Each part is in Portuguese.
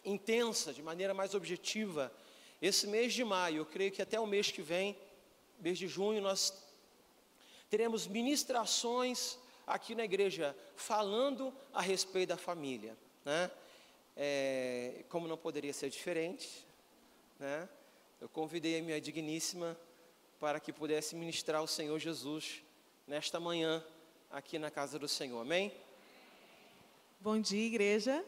intensa, de maneira mais objetiva, esse mês de maio. Eu creio que até o mês que vem, mês de junho, nós teremos ministrações aqui na igreja falando a respeito da família, né? Como não poderia ser diferente, né? Eu convidei a minha digníssima para que pudesse ministrar o Senhor Jesus nesta manhã aqui na casa do Senhor, amém? Bom dia, igreja.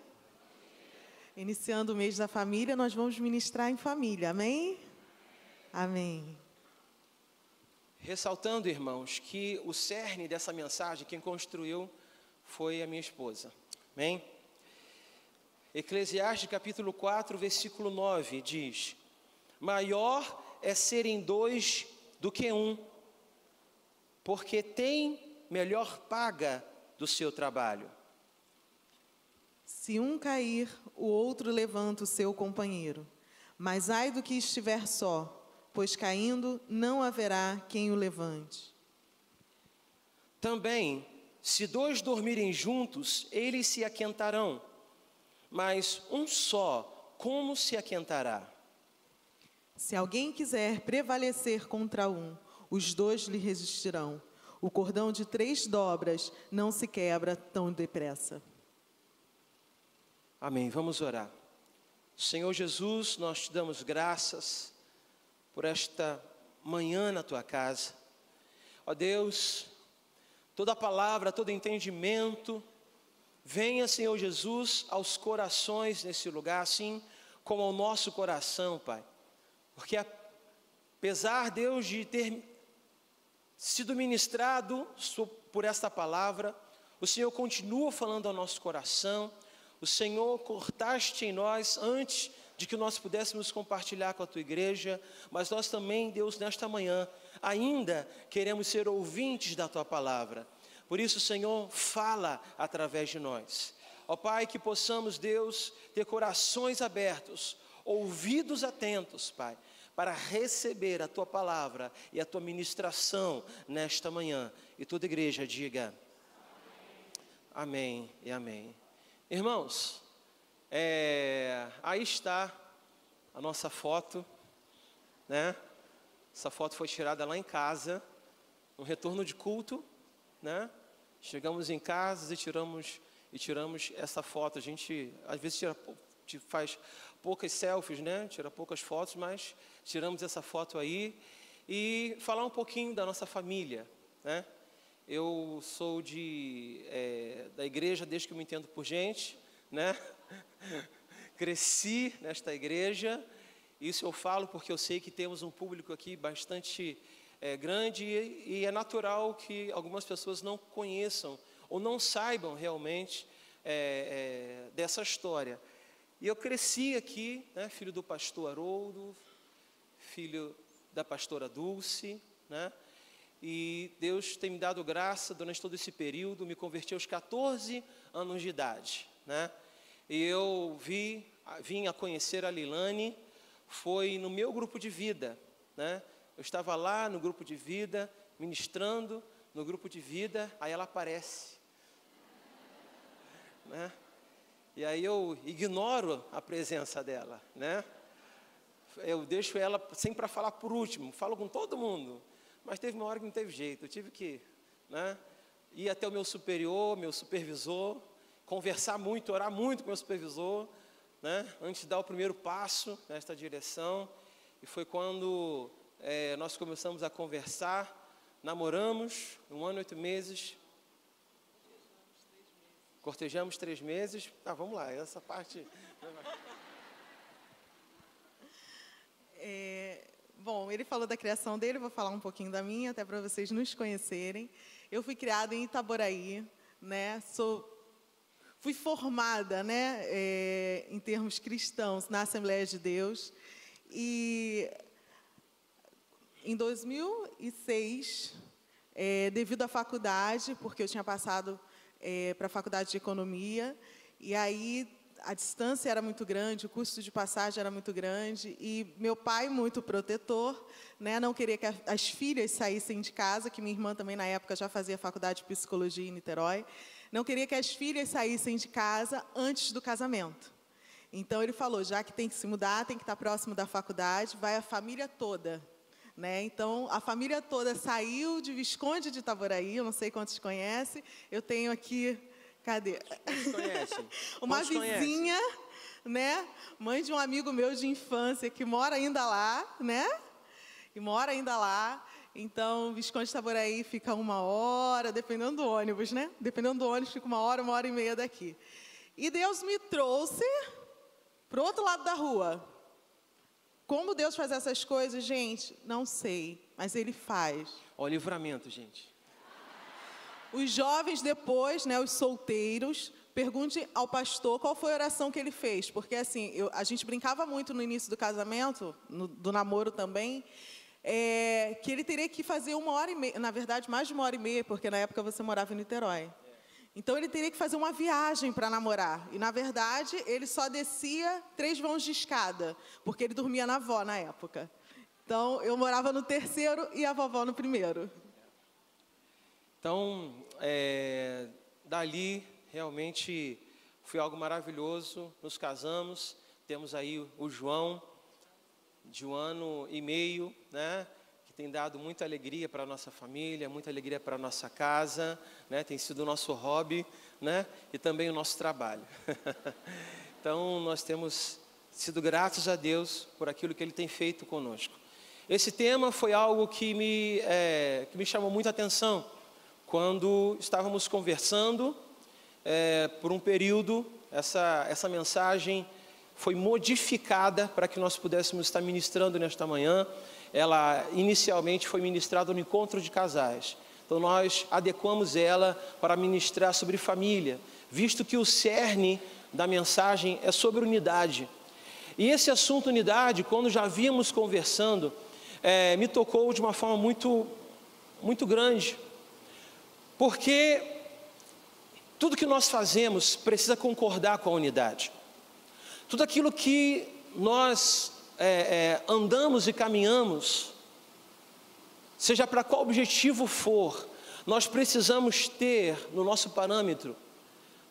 Iniciando o mês da família, nós vamos ministrar em família, amém? Amém. Ressaltando, irmãos, que o cerne dessa mensagem, quem construiu foi a minha esposa, amém? Eclesiastes capítulo 4, versículo 9 diz: maior é serem dois do que um, porque tem melhor paga do seu trabalho. Se um cair, o outro levanta o seu companheiro. Mas ai do que estiver só, pois caindo não haverá quem o levante. Também, se dois dormirem juntos, eles se aquentarão, mas um só, como se aquentará? Se alguém quiser prevalecer contra um, os dois lhe resistirão. O cordão de 3 dobras não se quebra tão depressa. Amém, vamos orar. Senhor Jesus, nós te damos graças por esta manhã na tua casa. Ó Deus, toda palavra, todo entendimento, venha, Senhor Jesus, aos corações nesse lugar, assim como ao nosso coração, Pai. Porque apesar, Deus, de ter sido ministrado por esta palavra, o Senhor continua falando ao nosso coração. O Senhor cortaste em nós antes de que nós pudéssemos compartilhar com a tua igreja, mas nós também, Deus, nesta manhã, ainda queremos ser ouvintes da tua palavra. Por isso, Senhor, fala através de nós. Ó Pai, que possamos, Deus, ter corações abertos, ouvidos atentos, Pai, para receber a tua palavra e a tua ministração nesta manhã. E toda a igreja diga amém e amém. Irmãos, aí está a nossa foto, né? Essa foto foi tirada lá em casa, no retorno de culto, né? Chegamos em casa e tiramos essa foto. A gente às vezes faz poucas selfies, né? Tira poucas fotos, mas tiramos essa foto aí e falar um pouquinho da nossa família, né? Eu sou da igreja desde que eu me entendo por gente, né? Cresci nesta igreja. Isso eu falo porque eu sei que temos um público aqui bastante grande e é natural que algumas pessoas não conheçam ou não saibam realmente dessa história. E eu cresci aqui, né? Filho do pastor Haroldo, filho da pastora Dulce, né? E Deus tem me dado graça durante todo esse período. Me converti aos 14 anos de idade, né? E eu vim a conhecer a Lilane, foi no meu grupo de vida, né? Eu estava lá no grupo de vida, ministrando no grupo de vida, aí ela aparece, né? E aí eu ignoro a presença dela, né? Eu deixo ela sempre para falar por último, falo com todo mundo. Mas teve uma hora que não teve jeito, eu tive que, né, ir até o meu superior, meu supervisor, conversar muito, orar muito com o meu supervisor, né, antes de dar o primeiro passo nesta direção. E foi quando nós começamos a conversar, namoramos 1 ano e 8 meses, cortejamos 3 meses. Vamos lá, essa parte... Bom, ele falou da criação dele, vou falar um pouquinho da minha, até para vocês nos conhecerem. Eu fui criada em Itaboraí, né? Fui formada, né, em termos cristãos na Assembleia de Deus. E em 2006, devido à faculdade, porque eu tinha passado para a faculdade de economia, e aí a distância era muito grande, o custo de passagem era muito grande, e meu pai, muito protetor, né, não queria que as filhas saíssem de casa, que minha irmã também na época já fazia faculdade de psicologia em Niterói, não queria que as filhas saíssem de casa antes do casamento. Então ele falou, já que tem que se mudar, tem que estar próximo da faculdade, vai a família toda, né? Então a família toda saiu de Visconde de Itaboraí, eu não sei quantos conhecem. Eu tenho aqui, cadê? Quantos conhecem? Uma Quantos vizinha, conhecem? né? Mãe de um amigo meu de infância que mora ainda lá, né? E mora ainda lá. Então, Visconde de Itaboraí fica 1 hora, dependendo do ônibus, né? Dependendo do ônibus, fica 1 hora e meia daqui. E Deus me trouxe para o outro lado da rua. Como Deus faz essas coisas, gente? Não sei, mas Ele faz. Ó, o livramento, gente. Os jovens depois, né, os solteiros, pergunte ao pastor qual foi a oração que ele fez. Porque assim, a gente brincava muito no início do casamento, do namoro também, que ele teria que fazer 1 hora e meia, na verdade mais de 1 hora e meia, porque na época você morava em Niterói. Então ele teria que fazer uma viagem para namorar. E na verdade ele só descia 3 vãos de escada, porque ele dormia na avó na época. Então eu morava no 3º e a vovó no 1º. Então, dali realmente foi algo maravilhoso. Nos casamos, temos aí o João, de 1 ano e meio, né? Que tem dado muita alegria para a nossa família, muita alegria para a nossa casa, né? Tem sido o nosso hobby, né? E também o nosso trabalho. Então, nós temos sido gratos a Deus por aquilo que Ele tem feito conosco. Esse tema foi algo que me chamou muita atenção quando estávamos conversando. Por um período, essa mensagem foi modificada para que nós pudéssemos estar ministrando nesta manhã. Ela inicialmente foi ministrada no encontro de casais. Então nós adequamos ela para ministrar sobre família, visto que o cerne da mensagem é sobre unidade. E esse assunto unidade, quando já víamos conversando, me tocou de uma forma muito, muito grande. Porque tudo que nós fazemos precisa concordar com a unidade. Tudo aquilo que nós andamos e caminhamos, seja para qual objetivo for, nós precisamos ter no nosso parâmetro,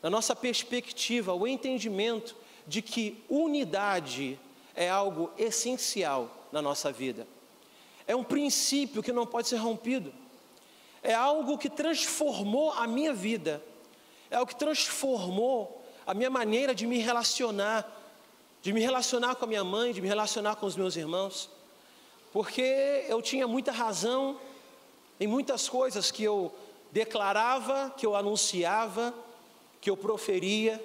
na nossa perspectiva, o entendimento de que unidade é algo essencial na nossa vida. É um princípio que não pode ser rompido. É algo que transformou a minha vida. É algo que transformou a minha maneira de me relacionar com a minha mãe, de me relacionar com os meus irmãos. Porque eu tinha muita razão em muitas coisas que eu declarava, que eu anunciava, que eu proferia.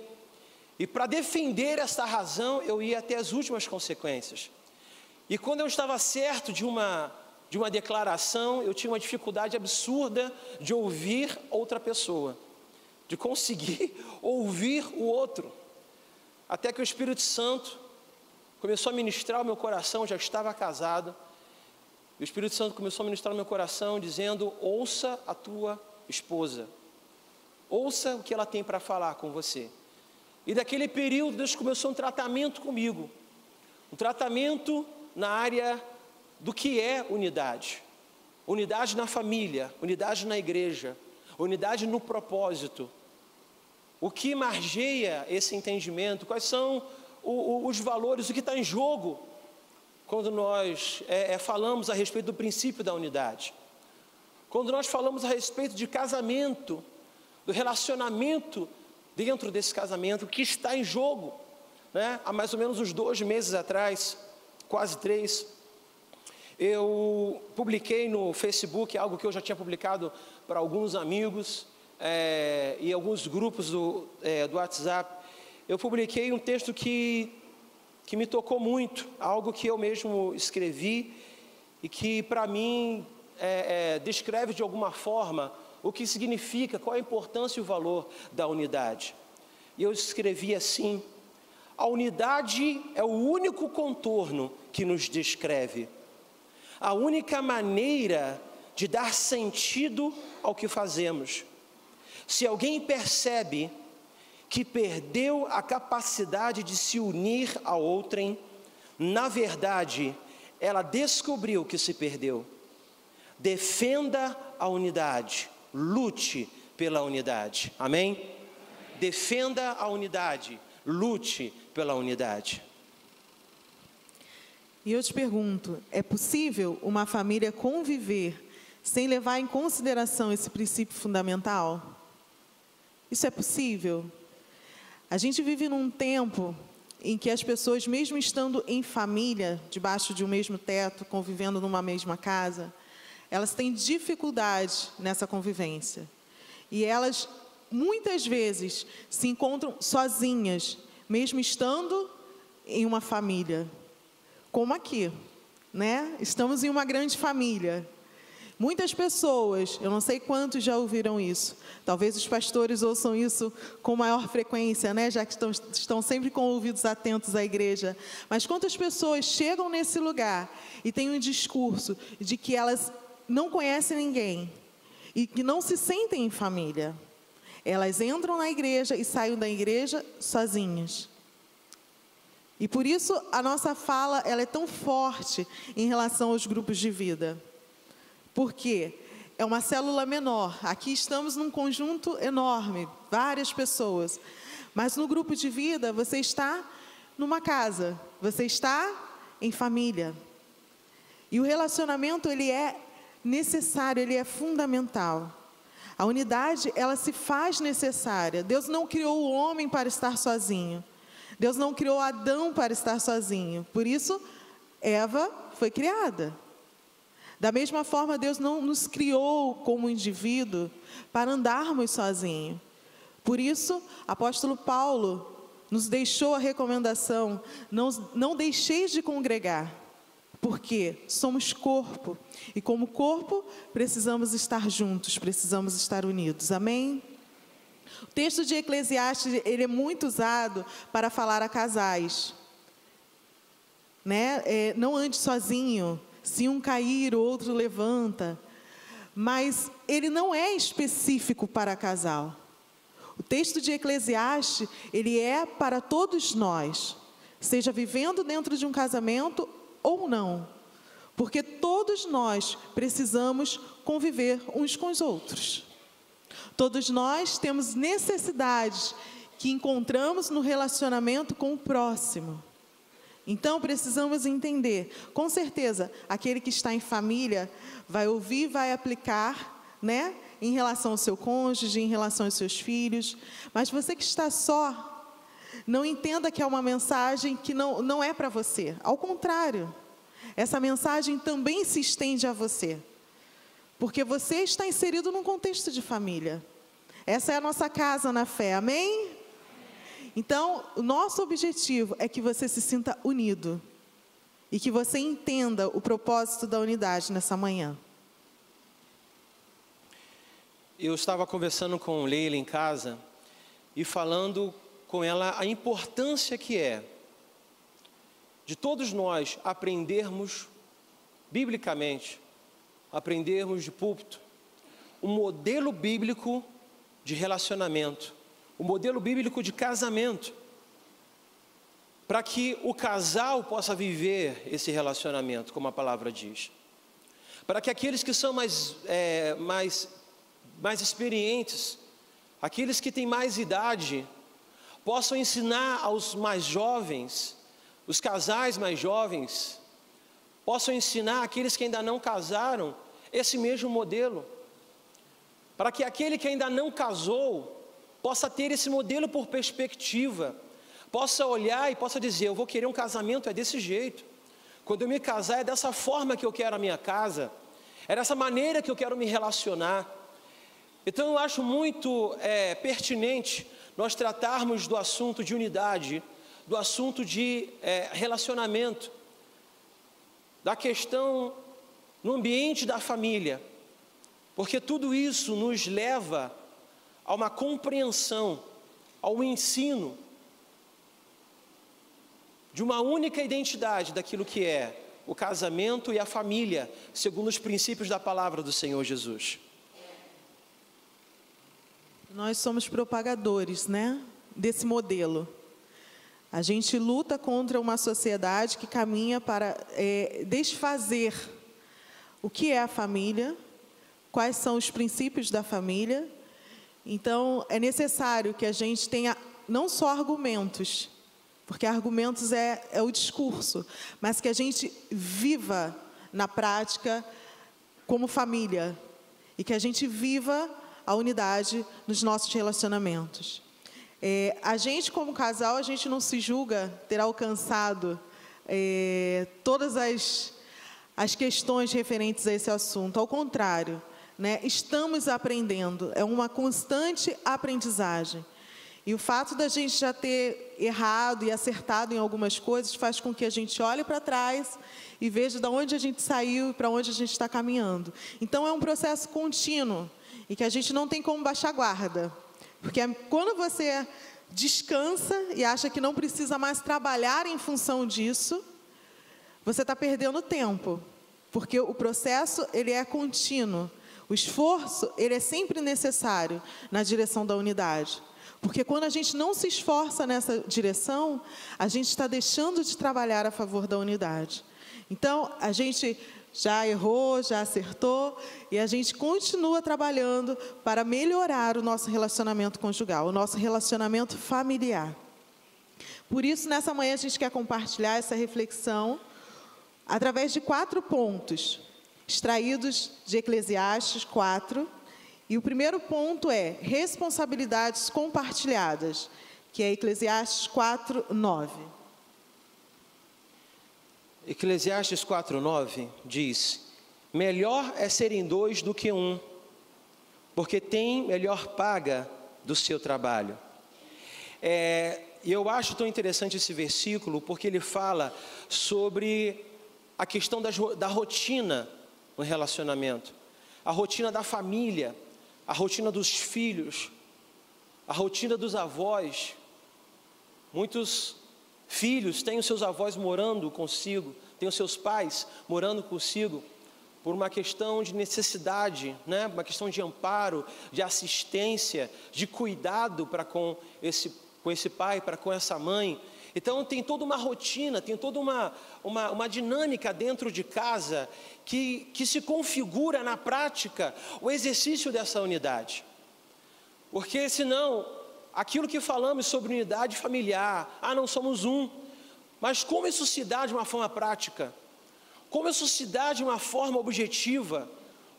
E para defender essa razão, eu ia até as últimas consequências. E quando eu estava certo de uma declaração, eu tinha uma dificuldade absurda de ouvir outra pessoa, de conseguir ouvir o outro. Até que o Espírito Santo começou a ministrar o meu coração. Eu já estava casado. O Espírito Santo começou a ministrar o meu coração, dizendo: ouça a tua esposa. Ouça o que ela tem para falar com você. E daquele período, Deus começou um tratamento comigo. Um tratamento na área do que é unidade. Unidade na família, unidade na igreja, unidade no propósito. O que margeia esse entendimento? Quais são os valores, o que está em jogo quando nós falamos a respeito do princípio da unidade? Quando nós falamos a respeito de casamento, do relacionamento dentro desse casamento, o que está em jogo, né? Há mais ou menos uns 2 meses atrás, quase 3, eu publiquei no Facebook algo que eu já tinha publicado para alguns amigos, e alguns grupos do WhatsApp. Eu publiquei um texto que me tocou muito, algo que eu mesmo escrevi e que para mim descreve de alguma forma o que significa, qual a importância e o valor da unidade. E eu escrevi assim: a unidade é o único contorno que nos descreve, a única maneira de dar sentido ao que fazemos. Se alguém percebe que perdeu a capacidade de se unir a outrem, na verdade, ela descobriu que se perdeu. Defenda a unidade, lute pela unidade. Amém? Defenda a unidade, lute pela unidade. E eu te pergunto, é possível uma família conviver sem levar em consideração esse princípio fundamental? Isso é possível? A gente vive num tempo em que as pessoas, mesmo estando em família, debaixo de um mesmo teto, convivendo numa mesma casa, elas têm dificuldade nessa convivência. E elas, muitas vezes, se encontram sozinhas, mesmo estando em uma família. Como aqui, né? Estamos em uma grande família. Muitas pessoas, eu não sei quantos já ouviram isso, talvez os pastores ouçam isso com maior frequência, né? Já que estão sempre com ouvidos atentos à igreja. Mas quantas pessoas chegam nesse lugar e têm um discurso de que elas não conhecem ninguém e que não se sentem em família? Elas entram na igreja e saem da igreja sozinhas. E por isso a nossa fala ela é tão forte em relação aos grupos de vida. Porque é uma célula menor. Aqui estamos num conjunto enorme, várias pessoas. Mas no grupo de vida você está numa casa, você está em família. E o relacionamento ele é necessário, ele é fundamental. A unidade ela se faz necessária. Deus não criou o homem para estar sozinho. Deus não criou Adão para estar sozinho. Por isso, Eva foi criada. Da mesma forma, Deus não nos criou como indivíduo para andarmos sozinhos. Por isso, apóstolo Paulo nos deixou a recomendação, não deixeis de congregar, porque somos corpo. E como corpo, precisamos estar juntos, precisamos estar unidos. Amém? O texto de Eclesiastes, ele é muito usado para falar a casais. Né? Não ande sozinho, se um cair, o outro levanta. Mas ele não é específico para casal. O texto de Eclesiastes, ele é para todos nós, seja vivendo dentro de um casamento ou não. Porque todos nós precisamos conviver uns com os outros. Todos nós temos necessidades que encontramos no relacionamento com o próximo. Então, precisamos entender, com certeza, aquele que está em família vai ouvir, vai aplicar, né, em relação ao seu cônjuge, em relação aos seus filhos. Mas você que está só, não entenda que é uma mensagem que não é para você. Ao contrário, essa mensagem também se estende a você. Porque você está inserido num contexto de família. Essa é a nossa casa na fé, amém? Então, o nosso objetivo é que você se sinta unido. E que você entenda o propósito da unidade nessa manhã. Eu estava conversando com Leila em casa e falando com ela a importância que é de todos nós aprendermos biblicamente, aprendermos de púlpito, um modelo bíblico de relacionamento, um modelo bíblico de casamento, para que o casal possa viver esse relacionamento, como a palavra diz. Para que aqueles que são mais experientes, aqueles que têm mais idade, possam ensinar aos mais jovens, os casais mais jovens, possam ensinar aqueles que ainda não casaram, esse mesmo modelo. Para que aquele que ainda não casou, possa ter esse modelo por perspectiva, possa olhar e possa dizer, eu vou querer um casamento, é desse jeito. Quando eu me casar, é dessa forma que eu quero a minha casa, é dessa maneira que eu quero me relacionar. Então eu acho muito pertinente nós tratarmos do assunto de unidade, do assunto de relacionamento, da questão no ambiente da família, porque tudo isso nos leva a uma compreensão, ao ensino de uma única identidade daquilo que é o casamento e a família, segundo os princípios da palavra do Senhor Jesus. Nós somos propagadores, né, desse modelo. A gente luta contra uma sociedade que caminha para desfazer o que é a família, quais são os princípios da família. Então, é necessário que a gente tenha não só argumentos, porque argumentos é o discurso, mas que a gente viva na prática como família e que a gente viva a unidade nos nossos relacionamentos. A gente, como casal, a gente não se julga ter alcançado todas as questões referentes a esse assunto. Ao contrário, né, estamos aprendendo, é uma constante aprendizagem. E o fato da gente já ter errado e acertado em algumas coisas faz com que a gente olhe para trás e veja de onde a gente saiu e para onde a gente está caminhando. Então, é um processo contínuo e que a gente não tem como baixar guarda. Porque quando você descansa e acha que não precisa mais trabalhar em função disso, você está perdendo tempo. Porque o processo, ele é contínuo. O esforço, ele é sempre necessário na direção da unidade. Porque quando a gente não se esforça nessa direção, a gente está deixando de trabalhar a favor da unidade. Então, a gente já errou, já acertou, e a gente continua trabalhando para melhorar o nosso relacionamento conjugal, o nosso relacionamento familiar. Por isso, nessa manhã, a gente quer compartilhar essa reflexão através de 4 pontos, extraídos de Eclesiastes 4. E o primeiro ponto é responsabilidades compartilhadas, que é Eclesiastes 4:9. Eclesiastes 4:9 diz: melhor é serem 2 do que 1, porque tem melhor paga do seu trabalho. E eu acho tão interessante esse versículo, porque ele fala sobre a questão da rotina no relacionamento, a rotina da família, a rotina dos filhos, a rotina dos avós. Muitos filhos têm os seus avós morando consigo, têm os seus pais morando consigo, por uma questão de necessidade, né? Uma questão de amparo, de assistência, de cuidado para com esse pai, para com essa mãe. Então tem toda uma rotina, tem toda uma dinâmica dentro de casa que se configura na prática o exercício dessa unidade. Porque senão, aquilo que falamos sobre unidade familiar, não somos um, mas como isso se dá de uma forma prática? Como isso se dá de uma forma objetiva?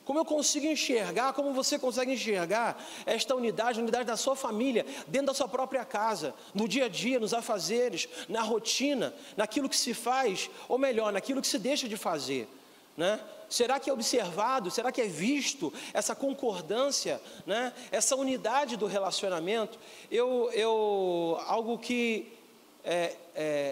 Como eu consigo enxergar, como você consegue enxergar esta unidade, a unidade da sua família, dentro da sua própria casa, no dia a dia, nos afazeres, na rotina, naquilo que se faz, ou melhor, naquilo que se deixa de fazer, né? Será que é observado, será que é visto essa concordância, né? Essa unidade do relacionamento? Algo que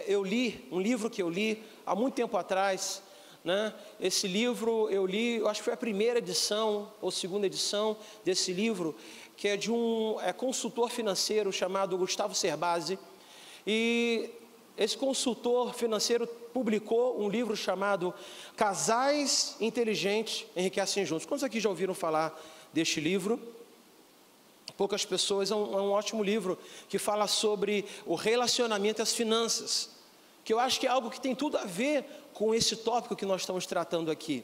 eu li, um livro que eu li há muito tempo atrás, né? Esse livro eu li, eu acho que foi a primeira edição ou segunda edição desse livro, que é de um consultor financeiro chamado Gustavo Cerbasi. E esse consultor financeiro publicou um livro chamado Casais Inteligentes Enriquecem Juntos. Quantos aqui já ouviram falar deste livro? Poucas pessoas. É um ótimo livro que fala sobre o relacionamento e as finanças, que eu acho que é algo que tem tudo a ver com esse tópico que nós estamos tratando aqui.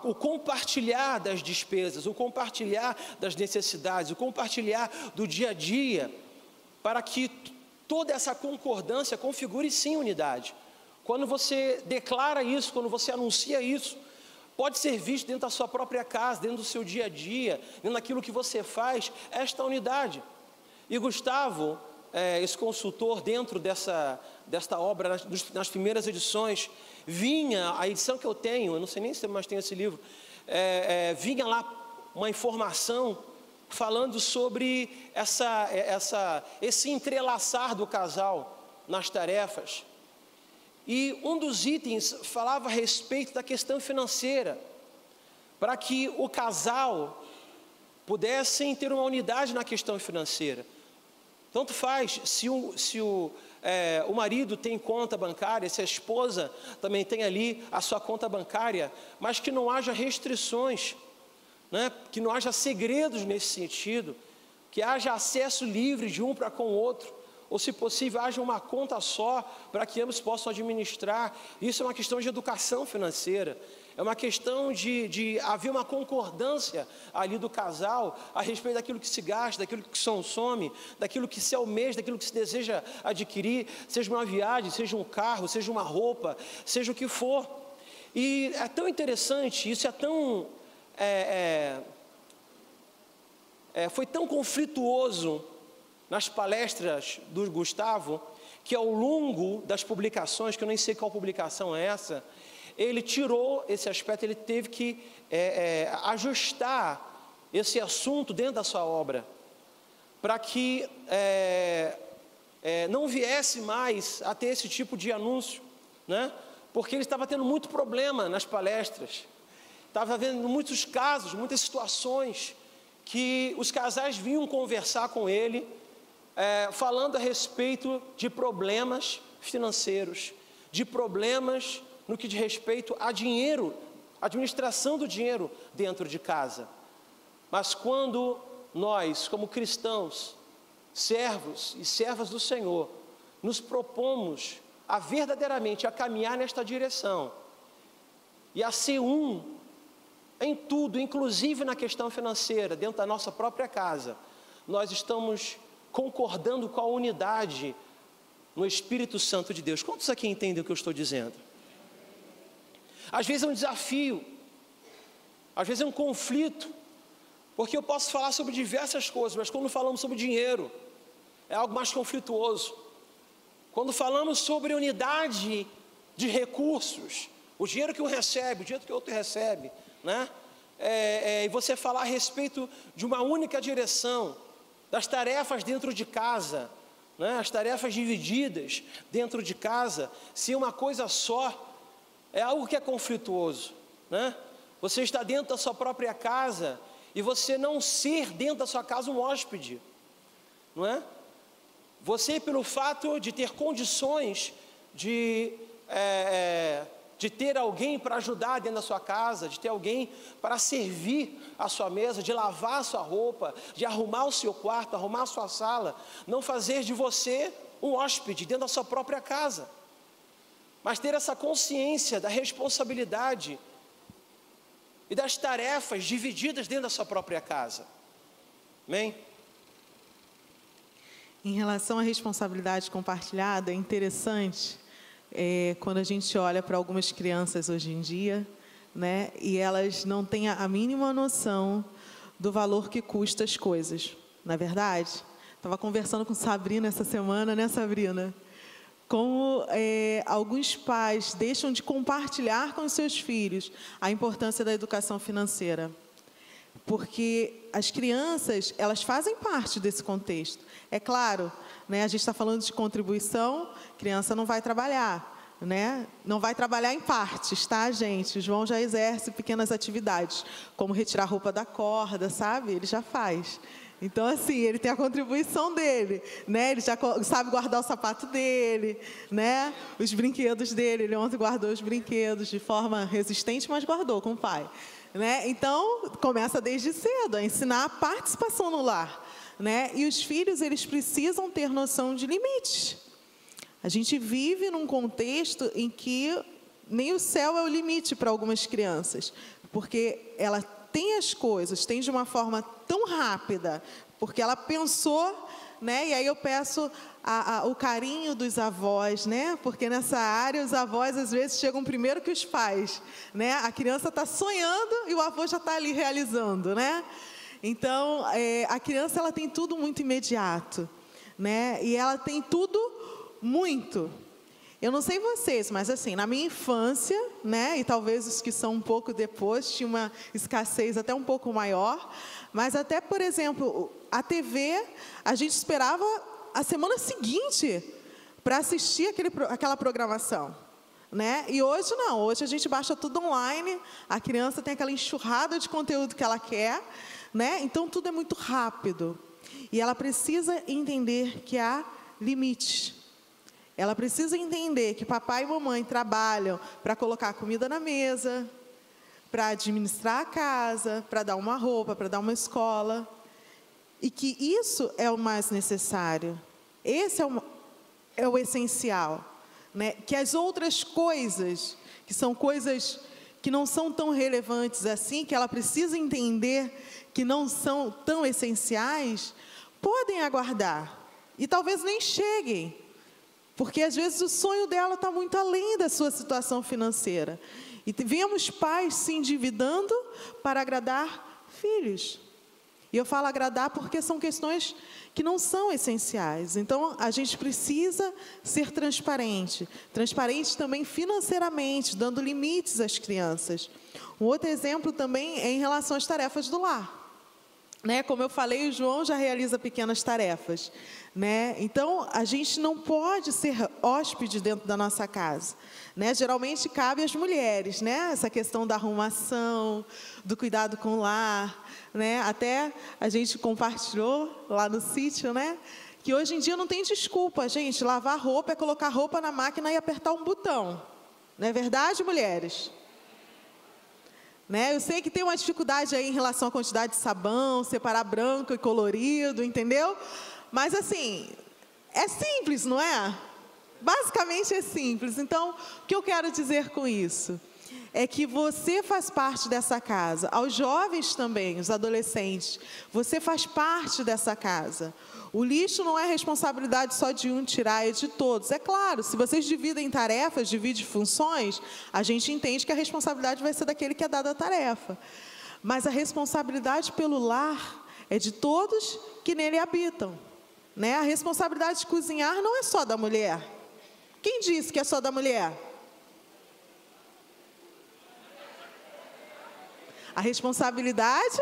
O compartilhar das despesas, o compartilhar das necessidades, o compartilhar do dia a dia, para que toda essa concordância configure sim unidade. Quando você declara isso, quando você anuncia isso, pode ser visto dentro da sua própria casa, dentro do seu dia a dia, dentro daquilo que você faz, esta unidade. E Gustavo, esse consultor, dentro desta obra, nas primeiras edições, vinha, a edição que eu tenho, eu não sei nem se mais tem esse livro, vinha lá uma informação falando sobre esse entrelaçar do casal nas tarefas. E um dos itens falava a respeito da questão financeira, para que o casal pudessem ter uma unidade na questão financeira. Tanto faz se o marido tem conta bancária, se a esposa também tem ali a sua conta bancária, mas que não haja restrições, né? Que não haja segredos nesse sentido, que haja acesso livre de um para com o outro. ou se possível, haja uma conta só para que ambos possam administrar. Isso é uma questão de educação financeira. É uma questão de haver uma concordância ali do casal a respeito daquilo que se gasta, daquilo que se consome, daquilo que se almeja, daquilo que se deseja adquirir, seja uma viagem, seja um carro, seja uma roupa, seja o que for. E é tão interessante, isso é tão... foi tão conflituoso nas palestras do Gustavo, que ao longo das publicações, que eu nem sei qual publicação é essa, ele tirou esse aspecto, ele teve que ajustar esse assunto dentro da sua obra, para que não viesse mais a ter esse tipo de anúncio, né? Porque ele estava tendo muito problema nas palestras, estava havendo muitos casos, muitas situações, que os casais vinham conversar com ele, falando a respeito de problemas financeiros, de problemas no que diz respeito a dinheiro, administração do dinheiro dentro de casa. Mas quando nós, como cristãos, servos e servas do Senhor, nos propomos a verdadeiramente a caminhar nesta direção e a ser em tudo, inclusive na questão financeira, dentro da nossa própria casa, nós estamos concordando com a unidade no Espírito Santo de Deus. Quantos aqui entendem o que eu estou dizendo? Às vezes é um desafio, às vezes é um conflito, porque eu posso falar sobre diversas coisas, mas quando falamos sobre dinheiro, é algo mais conflituoso. Quando falamos sobre unidade de recursos, o dinheiro que um recebe, o dinheiro que o outro recebe, né? E você falar a respeito de uma única direção, das tarefas dentro de casa, né? As tarefas divididas dentro de casa, se uma coisa só, é algo que é conflituoso, né? Você está dentro da sua própria casa e você não ser dentro da sua casa um hóspede, não é? Você, pelo fato de ter condições de ter alguém para ajudar dentro da sua casa, de ter alguém para servir a sua mesa, de lavar a sua roupa, de arrumar o seu quarto, arrumar a sua sala, não fazer de você um hóspede dentro da sua própria casa, mas ter essa consciência da responsabilidade e das tarefas divididas dentro da sua própria casa. Amém? Em relação à responsabilidade compartilhada, é interessante quando a gente olha para algumas crianças hoje em dia, né, e elas não têm a mínima noção do valor que custa as coisas. Não é verdade? Estava conversando com Sabrina essa semana, né, Sabrina? Como alguns pais deixam de compartilhar com os seus filhos a importância da educação financeira. Porque as crianças, elas fazem parte desse contexto. É claro, né, a gente está falando de contribuição, criança não vai trabalhar, né? Não vai trabalhar em partes, tá, gente? O João já exerce pequenas atividades, como retirar a roupa da corda, sabe? Ele já faz. Então, assim, ele tem a contribuição dele, né? Ele já sabe guardar o sapato dele, né? Os brinquedos dele. Ele ontem guardou os brinquedos de forma resistente, mas guardou com o pai, né? Então, começa desde cedo a ensinar a participação no lar, né? E os filhos, eles precisam ter noção de limites. A gente vive num contexto em que nem o céu é o limite para algumas crianças, porque ela tem as coisas, tem de uma forma tão rápida, porque ela pensou, né? E aí eu peço o carinho dos avós, né? Porque nessa área os avós às vezes chegam primeiro que os pais, né? A criança está sonhando e o avô já está ali realizando, né? Então, a criança, ela tem tudo muito imediato, né? E ela tem tudo muito. Eu não sei vocês, mas assim, na minha infância, né? E talvez os que são um pouco depois, tinha uma escassez até um pouco maior. Mas até, por exemplo, a TV, a gente esperava a semana seguinte para assistir aquela programação, né? E hoje não, hoje a gente baixa tudo online, a criança tem aquela enxurrada de conteúdo que ela quer, né? Então tudo é muito rápido. E ela precisa entender que há limites. Ela precisa entender que papai e mamãe trabalham para colocar comida na mesa, para administrar a casa, para dar uma roupa, para dar uma escola. E que isso é o mais necessário. Esse é o essencial, né? Que as outras coisas, que são coisas que não são tão relevantes assim, que ela precisa entender que não são tão essenciais, podem aguardar. E talvez nem cheguem, porque às vezes o sonho dela está muito além da sua situação financeira. E vemos pais se endividando para agradar filhos. E eu falo agradar porque são questões que não são essenciais. Então, a gente precisa ser transparente. Transparente também financeiramente, dando limites às crianças. Um outro exemplo também é em relação às tarefas do lar. Né? Como eu falei, o João já realiza pequenas tarefas. Né? Então, a gente não pode ser hóspede dentro da nossa casa. Né? Geralmente, cabe às mulheres, né? Essa questão da arrumação, do cuidado com o lar. Né? Até a gente compartilhou lá no sítio, né? Que hoje em dia não tem desculpa, gente. Lavar roupa é colocar roupa na máquina e apertar um botão. Não é verdade, mulheres? Né? Eu sei que tem uma dificuldade aí em relação à quantidade de sabão, separar branco e colorido, entendeu? Mas assim, é simples, não é? Basicamente é simples. Então, o que eu quero dizer com isso? É que você faz parte dessa casa. Aos jovens também, os adolescentes, você faz parte dessa casa. O lixo não é responsabilidade só de um tirar, é de todos. É claro, se vocês dividem tarefas, dividem funções, a gente entende que a responsabilidade vai ser daquele que é dado a tarefa. Mas a responsabilidade pelo lar é de todos que nele habitam. Né? A responsabilidade de cozinhar não é só da mulher. Quem disse que é só da mulher? A responsabilidade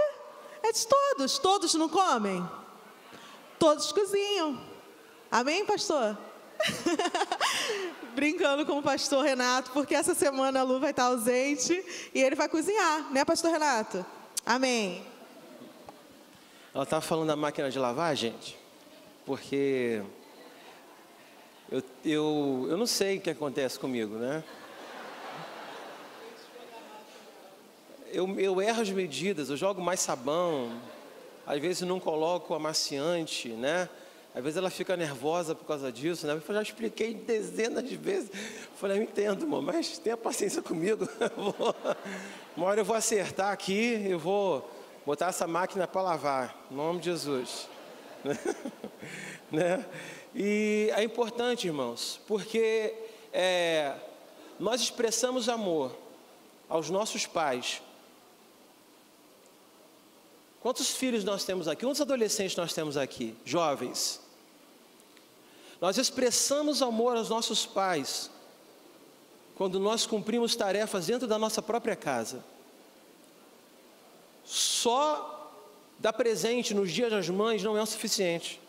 é de todos. Todos não comem? Todos cozinham. Amém, pastor? Brincando com o pastor Renato, porque essa semana a Lu vai estar ausente e ele vai cozinhar, né, pastor Renato? Amém. Ela estava falando da máquina de lavar, gente, porque eu não sei o que acontece comigo, né? Eu erro as medidas, eu jogo mais sabão, às vezes não coloco amaciante, né? Às vezes ela fica nervosa por causa disso, né? Eu já expliquei dezenas de vezes. Falei, eu entendo, irmão, mas tenha paciência comigo. Uma hora eu vou acertar aqui, eu vou botar essa máquina para lavar, em nome de Jesus. Né? E é importante, irmãos, porque nós expressamos amor aos nossos pais. Quantos filhos nós temos aqui? Quantos adolescentes nós temos aqui? Jovens. Nós expressamos amor aos nossos pais quando nós cumprimos tarefas dentro da nossa própria casa. Só dar presente nos dias das mães não é o suficiente.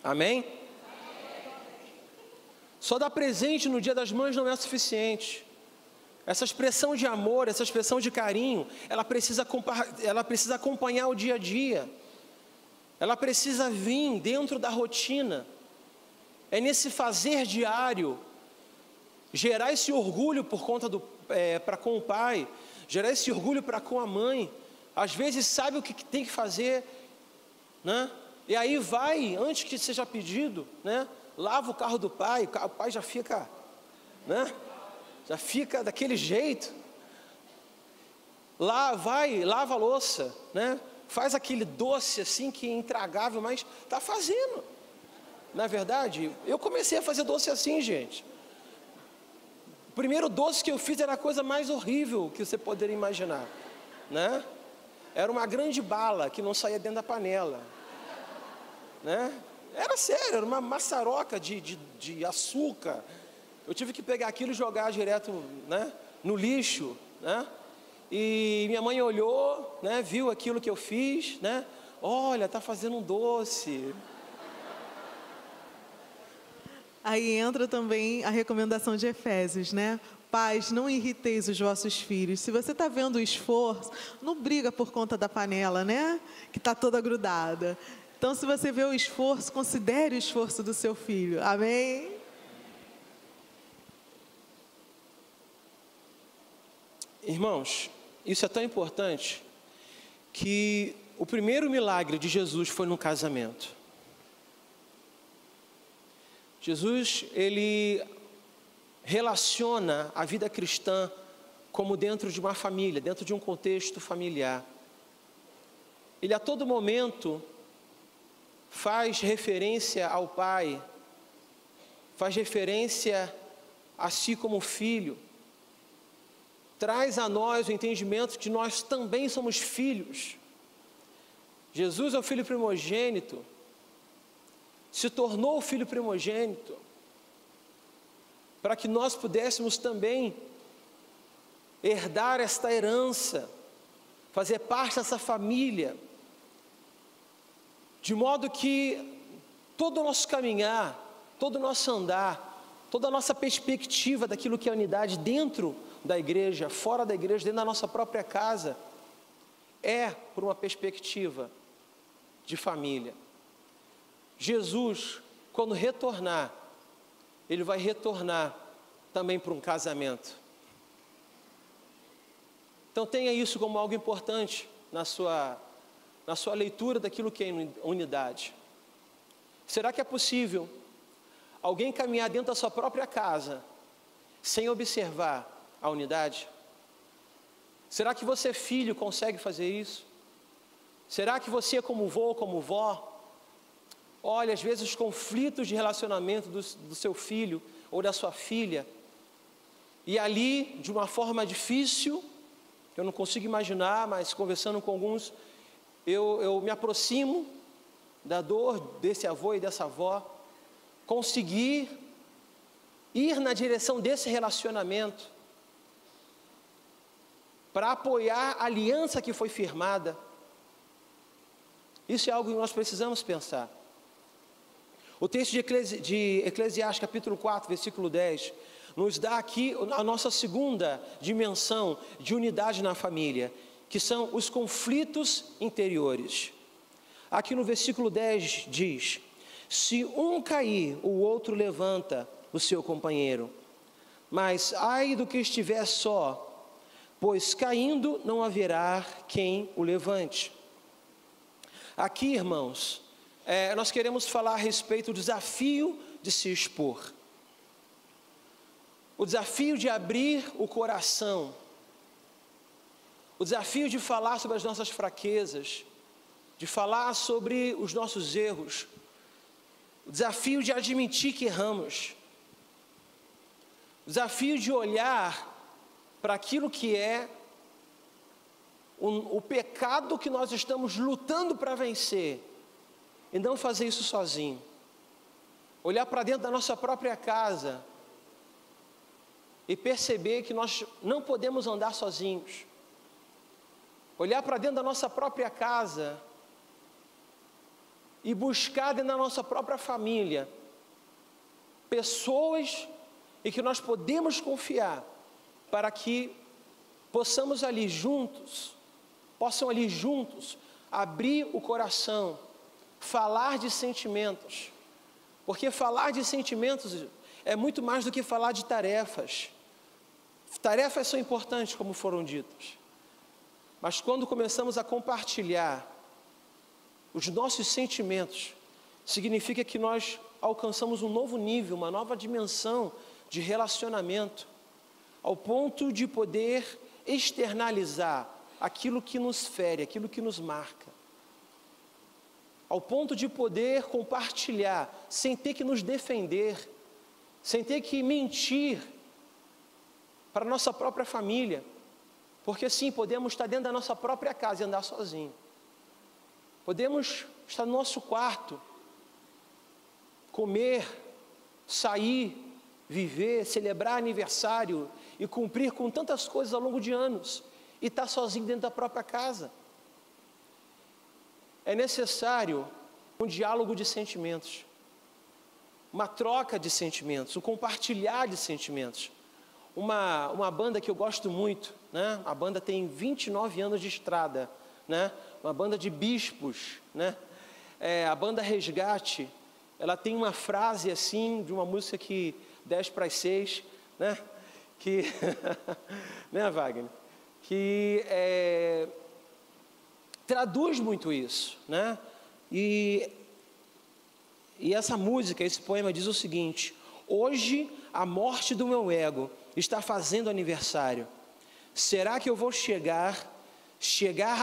Amém? Só dar presente no dia das mães não é o suficiente. Essa expressão de amor, essa expressão de carinho, ela precisa acompanhar o dia a dia. Ela precisa vir dentro da rotina. É nesse fazer diário, gerar esse orgulho por conta para com o pai, gerar esse orgulho para com a mãe. Às vezes sabe o que tem que fazer, né? E aí vai, antes que seja pedido, né? Lava o carro do pai, o pai já fica, né? Já fica daquele jeito. Lá vai, lava a louça, né? Faz aquele doce assim que é intragável, mas está fazendo. Na verdade, eu comecei a fazer doce assim, gente. O primeiro doce que eu fiz era a coisa mais horrível que você poderia imaginar, né? Era uma grande bala que não saía dentro da panela, né? Era sério, era uma maçaroca de açúcar. Eu tive que pegar aquilo e jogar direto, né, no lixo, né? E minha mãe olhou, né, viu aquilo que eu fiz, né? Olha, tá fazendo um doce. Aí entra também a recomendação de Efésios, né? Pais, não irriteis os vossos filhos. Se você está vendo o esforço, não briga por conta da panela, né? Que está toda grudada. Então, se você vê o esforço, considere o esforço do seu filho. Amém? Irmãos, isso é tão importante que o primeiro milagre de Jesus foi no casamento. Jesus, ele relaciona a vida cristã como dentro de uma família, dentro de um contexto familiar. Ele a todo momento faz referência ao Pai, faz referência a si como filho, traz a nós o entendimento de que nós também somos filhos. Jesus é o filho primogênito, se tornou o filho primogênito, para que nós pudéssemos também herdar esta herança, fazer parte dessa família, de modo que todo o nosso caminhar, todo o nosso andar, toda a nossa perspectiva daquilo que é unidade dentro da igreja, fora da igreja, dentro da nossa própria casa, é por uma perspectiva de família. Jesus, quando retornar, ele vai retornar também para um casamento. Então tenha isso como algo importante na sua leitura daquilo que é unidade. Será que é possível alguém caminhar dentro da sua própria casa sem observar a unidade? Será que você, filho, consegue fazer isso? Será que você, como vô ou como vó, olha às vezes os conflitos de relacionamento do seu filho ou da sua filha, e ali, de uma forma difícil, eu não consigo imaginar, mas conversando com alguns, eu me aproximo da dor desse avô e dessa avó, conseguir ir na direção desse relacionamento, para apoiar a aliança que foi firmada. Isso é algo que nós precisamos pensar. O texto de Eclesiastes capítulo 4, versículo 10, nos dá aqui a nossa segunda dimensão de unidade na família, que são os conflitos interiores. Aqui no versículo 10 diz: se um cair, o outro levanta o seu companheiro. Mas ai do que estiver só, pois caindo não haverá quem o levante. Aqui, irmãos, nós queremos falar a respeito do desafio de se expor. O desafio de abrir o coração. O desafio de falar sobre as nossas fraquezas, de falar sobre os nossos erros. O desafio de admitir que erramos. O desafio de olhar para aquilo que é o pecado que nós estamos lutando para vencer e não fazer isso sozinho. Olhar para dentro da nossa própria casa e perceber que nós não podemos andar sozinhos. Olhar para dentro da nossa própria casa e buscar dentro da nossa própria família pessoas em que nós podemos confiar, para que possam ali juntos abrir o coração, falar de sentimentos, porque falar de sentimentos é muito mais do que falar de tarefas. Tarefas são importantes, como foram ditas, mas quando começamos a compartilhar os nossos sentimentos, significa que nós alcançamos um novo nível, uma nova dimensão de relacionamento, ao ponto de poder externalizar aquilo que nos fere, aquilo que nos marca, ao ponto de poder compartilhar, sem ter que nos defender, sem ter que mentir para a nossa própria família, porque sim, podemos estar dentro da nossa própria casa e andar sozinho, podemos estar no nosso quarto, comer, sair, viver, celebrar aniversário e cumprir com tantas coisas ao longo de anos, e estar sozinho dentro da própria casa. É necessário um diálogo de sentimentos, uma troca de sentimentos, um compartilhar de sentimentos. Uma banda que eu gosto muito, né? A banda tem 29 anos de estrada, né? Uma banda de bispos, né? A banda Resgate, ela tem uma frase assim, de uma música que 10 para as 6, né? Que, né, Wagner? Que traduz muito isso, né? E E essa música, esse poema diz o seguinte: hoje a morte do meu ego está fazendo aniversário. Será que eu vou chegar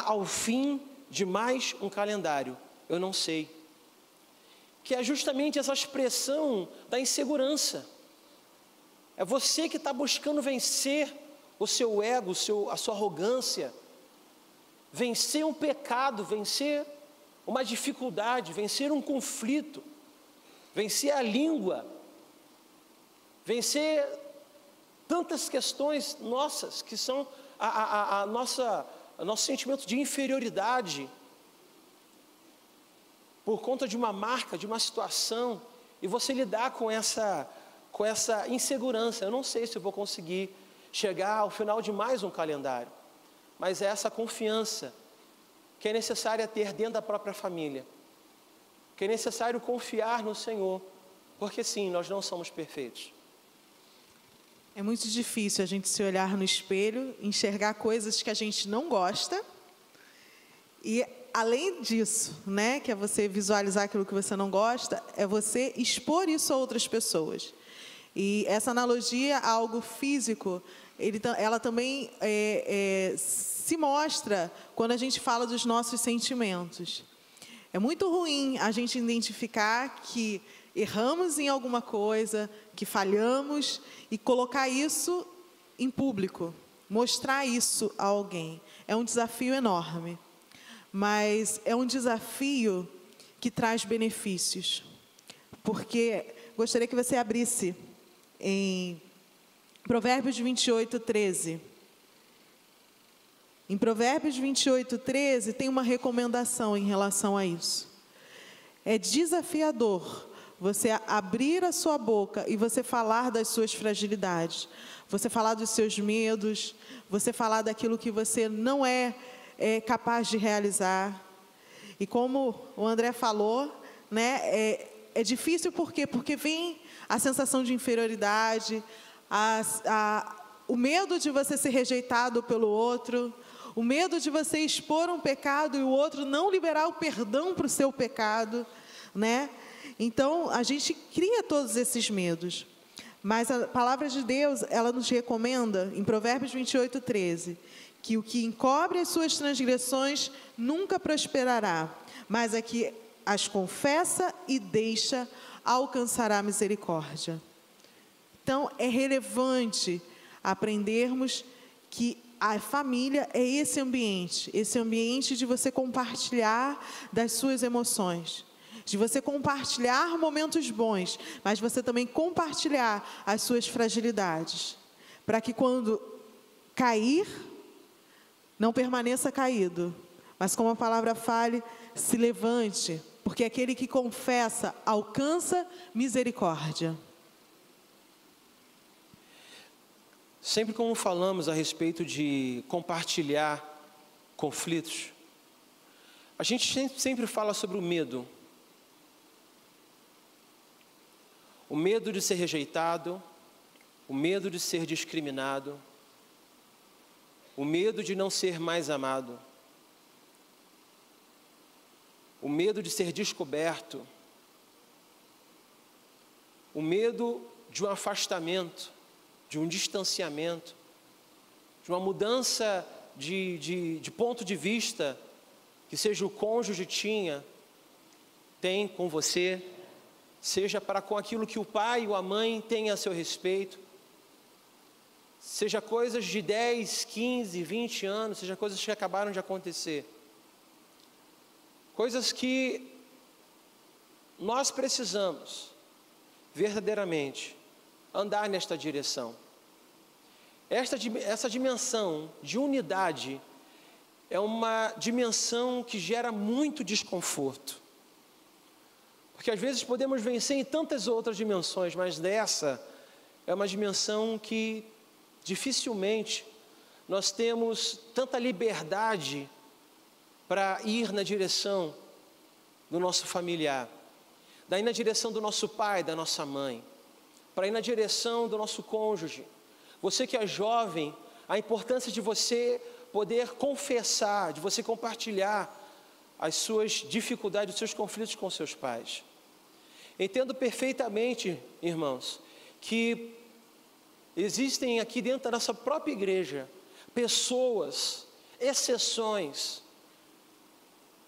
ao fim de mais um calendário? Eu não sei. Que é justamente essa expressão da insegurança. É você que está buscando vencer o seu ego, a sua arrogância, vencer um pecado, vencer uma dificuldade, vencer um conflito, vencer a língua, vencer tantas questões nossas, que são nosso sentimento de inferioridade, por conta de uma marca, de uma situação, e você lidar com essa insegurança. Eu não sei se eu vou conseguir chegar ao final de mais um calendário, mas é essa confiança que é necessária ter dentro da própria família, que é necessário confiar no Senhor, porque sim, nós não somos perfeitos. É muito difícil a gente se olhar no espelho, enxergar coisas que a gente não gosta, e além disso, né, que é você visualizar aquilo que você não gosta, é você expor isso a outras pessoas. E essa analogia a algo físico, ela também se mostra quando a gente fala dos nossos sentimentos. É muito ruim a gente identificar que erramos em alguma coisa, que falhamos, e colocar isso em público, mostrar isso a alguém. É um desafio enorme, mas é um desafio que traz benefícios. Porque gostaria que você abrisse em Provérbios 28, 13. Em Provérbios 28, 13, tem uma recomendação em relação a isso. É desafiador você abrir a sua boca e você falar das suas fragilidades, você falar dos seus medos, você falar daquilo que você não é capaz de realizar. E como o André falou, né, é difícil por quê? Porque vem a sensação de inferioridade, o medo de você ser rejeitado pelo outro, o medo de você expor um pecado e o outro não liberar o perdão para o seu pecado, né? Então, a gente cria todos esses medos. Mas a palavra de Deus, ela nos recomenda, em Provérbios 28, 13, que o que encobre as suas transgressões nunca prosperará, mas a que as confessa e deixa alcançará misericórdia. Então, é relevante aprendermos que a família é esse ambiente de você compartilhar das suas emoções, de você compartilhar momentos bons, mas você também compartilhar as suas fragilidades, para que quando cair, não permaneça caído, mas como a palavra fale, se levante, porque aquele que confessa alcança misericórdia. Sempre como falamos a respeito de compartilhar conflitos, a gente sempre fala sobre o medo. O medo de ser rejeitado, o medo de ser discriminado, o medo de não ser mais amado, o medo de ser descoberto, o medo de um afastamento, de um distanciamento, de uma mudança de ponto de vista, que seja o cônjuge tem com você, seja para com aquilo que o pai ou a mãe têm a seu respeito, seja coisas de 10, 15, 20 anos, seja coisas que acabaram de acontecer, coisas que nós precisamos verdadeiramente andar nesta direção. Essa dimensão de unidade é uma dimensão que gera muito desconforto, porque às vezes podemos vencer em tantas outras dimensões, mas dessa é uma dimensão que dificilmente nós temos tanta liberdade para ir na direção do nosso familiar, daí na direção do nosso pai, da nossa mãe, para ir na direção do nosso cônjuge. Você que é jovem, a importância de você poder confessar, de você compartilhar as suas dificuldades, os seus conflitos com seus pais. Entendo perfeitamente, irmãos, que existem aqui dentro da nossa própria igreja pessoas, exceções,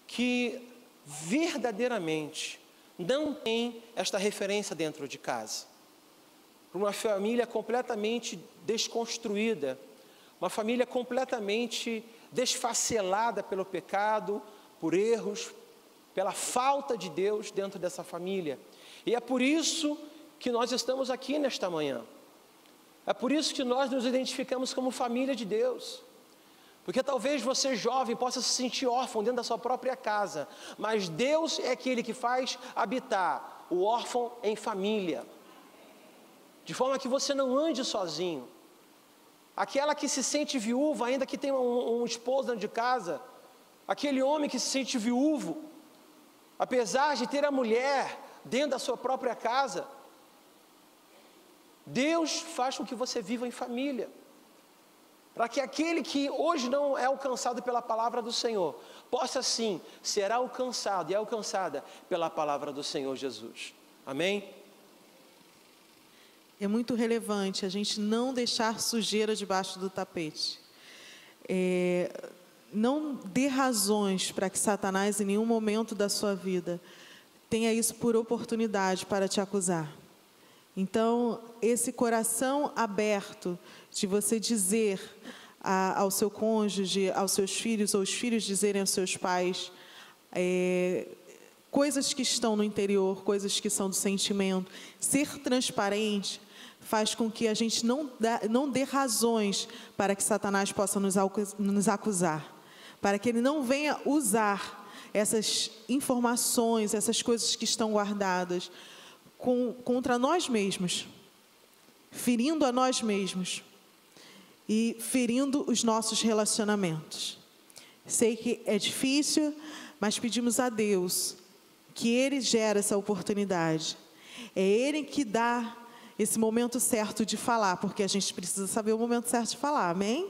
que verdadeiramente não têm esta referência dentro de casa. Uma família completamente desconstruída, uma família completamente desfacelada pelo pecado, por erros, pela falta de Deus dentro dessa família. E é por isso que nós estamos aqui nesta manhã. É por isso que nós nos identificamos como família de Deus. Porque talvez você jovem possa se sentir órfão dentro da sua própria casa, mas Deus é aquele que faz habitar o órfão em família, de forma que você não ande sozinho. Aquela que se sente viúva, ainda que tenha um esposo dentro de casa, aquele homem que se sente viúvo, apesar de ter a mulher dentro da sua própria casa, Deus faz com que você viva em família, para que aquele que hoje não é alcançado pela palavra do Senhor, possa sim ser alcançado e alcançada pela palavra do Senhor Jesus. Amém? É muito relevante a gente não deixar sujeira debaixo do tapete. Não dê razões para que Satanás, em nenhum momento da sua vida, tenha isso por oportunidade para te acusar. Então, esse coração aberto de você dizer ao seu cônjuge, aos seus filhos, ou os filhos dizerem aos seus pais, coisas que estão no interior, coisas que são do sentimento, ser transparente, faz com que a gente não dê razões para que Satanás possa nos acusar, para que ele não venha usar essas informações, essas coisas que estão guardadas contra nós mesmos, ferindo a nós mesmos e ferindo os nossos relacionamentos. Sei que é difícil, mas pedimos a Deus que Ele gere essa oportunidade. É Ele que dá esse momento certo de falar, porque a gente precisa saber o momento certo de falar, amém?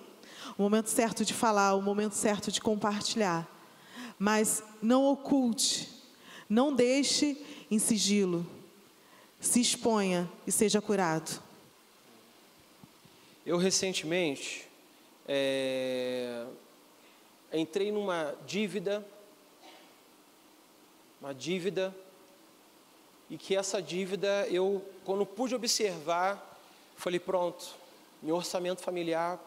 O momento certo de falar, o momento certo de compartilhar. Mas não oculte, não deixe em sigilo. Se exponha e seja curado. Eu recentemente entrei numa dívida, e que essa dívida, quando pude observar, falei, pronto, meu orçamento familiar,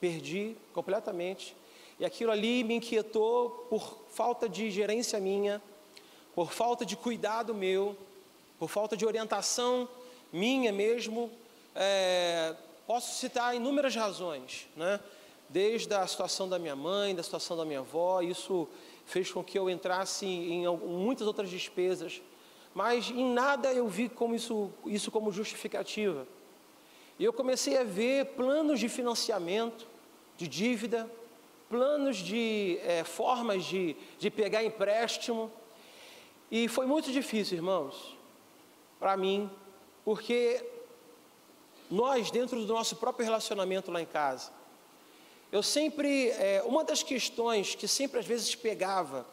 perdi completamente, e aquilo ali me inquietou por falta de gerência minha, por falta de cuidado meu, por falta de orientação minha mesmo. Posso citar inúmeras razões, né? Desde a situação da minha mãe, da situação da minha avó, isso fez com que eu entrasse em muitas outras despesas, mas em nada eu vi como isso como justificativa. E eu comecei a ver planos de financiamento, de dívida, planos de formas de pegar empréstimo, e foi muito difícil, irmãos, para mim, porque nós, dentro do nosso próprio relacionamento lá em casa, eu sempre, uma das questões que sempre às vezes pegava,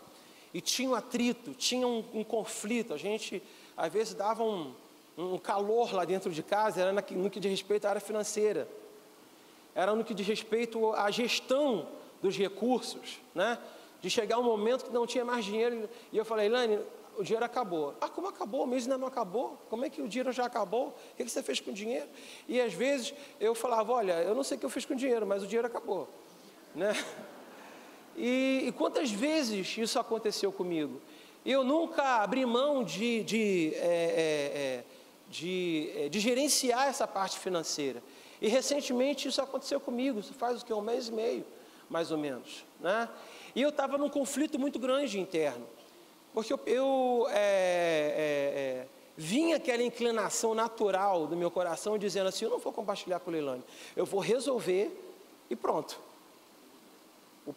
e tinha um atrito, tinha um conflito, a gente às vezes dava um calor lá dentro de casa, era no que diz respeito à área financeira, era no que diz respeito à gestão dos recursos, né? De chegar um momento que não tinha mais dinheiro, e eu falei, Elaine, o dinheiro acabou. Ah, como acabou? O mês ainda não acabou? Como é que o dinheiro já acabou? O que você fez com o dinheiro? E às vezes eu falava, olha, eu não sei o que eu fiz com o dinheiro, mas o dinheiro acabou, né? E quantas vezes isso aconteceu comigo? Eu nunca abri mão de gerenciar essa parte financeira. E recentemente isso aconteceu comigo, isso faz um mês e meio, mais ou menos, né? E eu estava num conflito muito grande interno, porque eu vinha aquela inclinação natural do meu coração, dizendo assim, eu não vou compartilhar com a Leilane, eu vou resolver e pronto.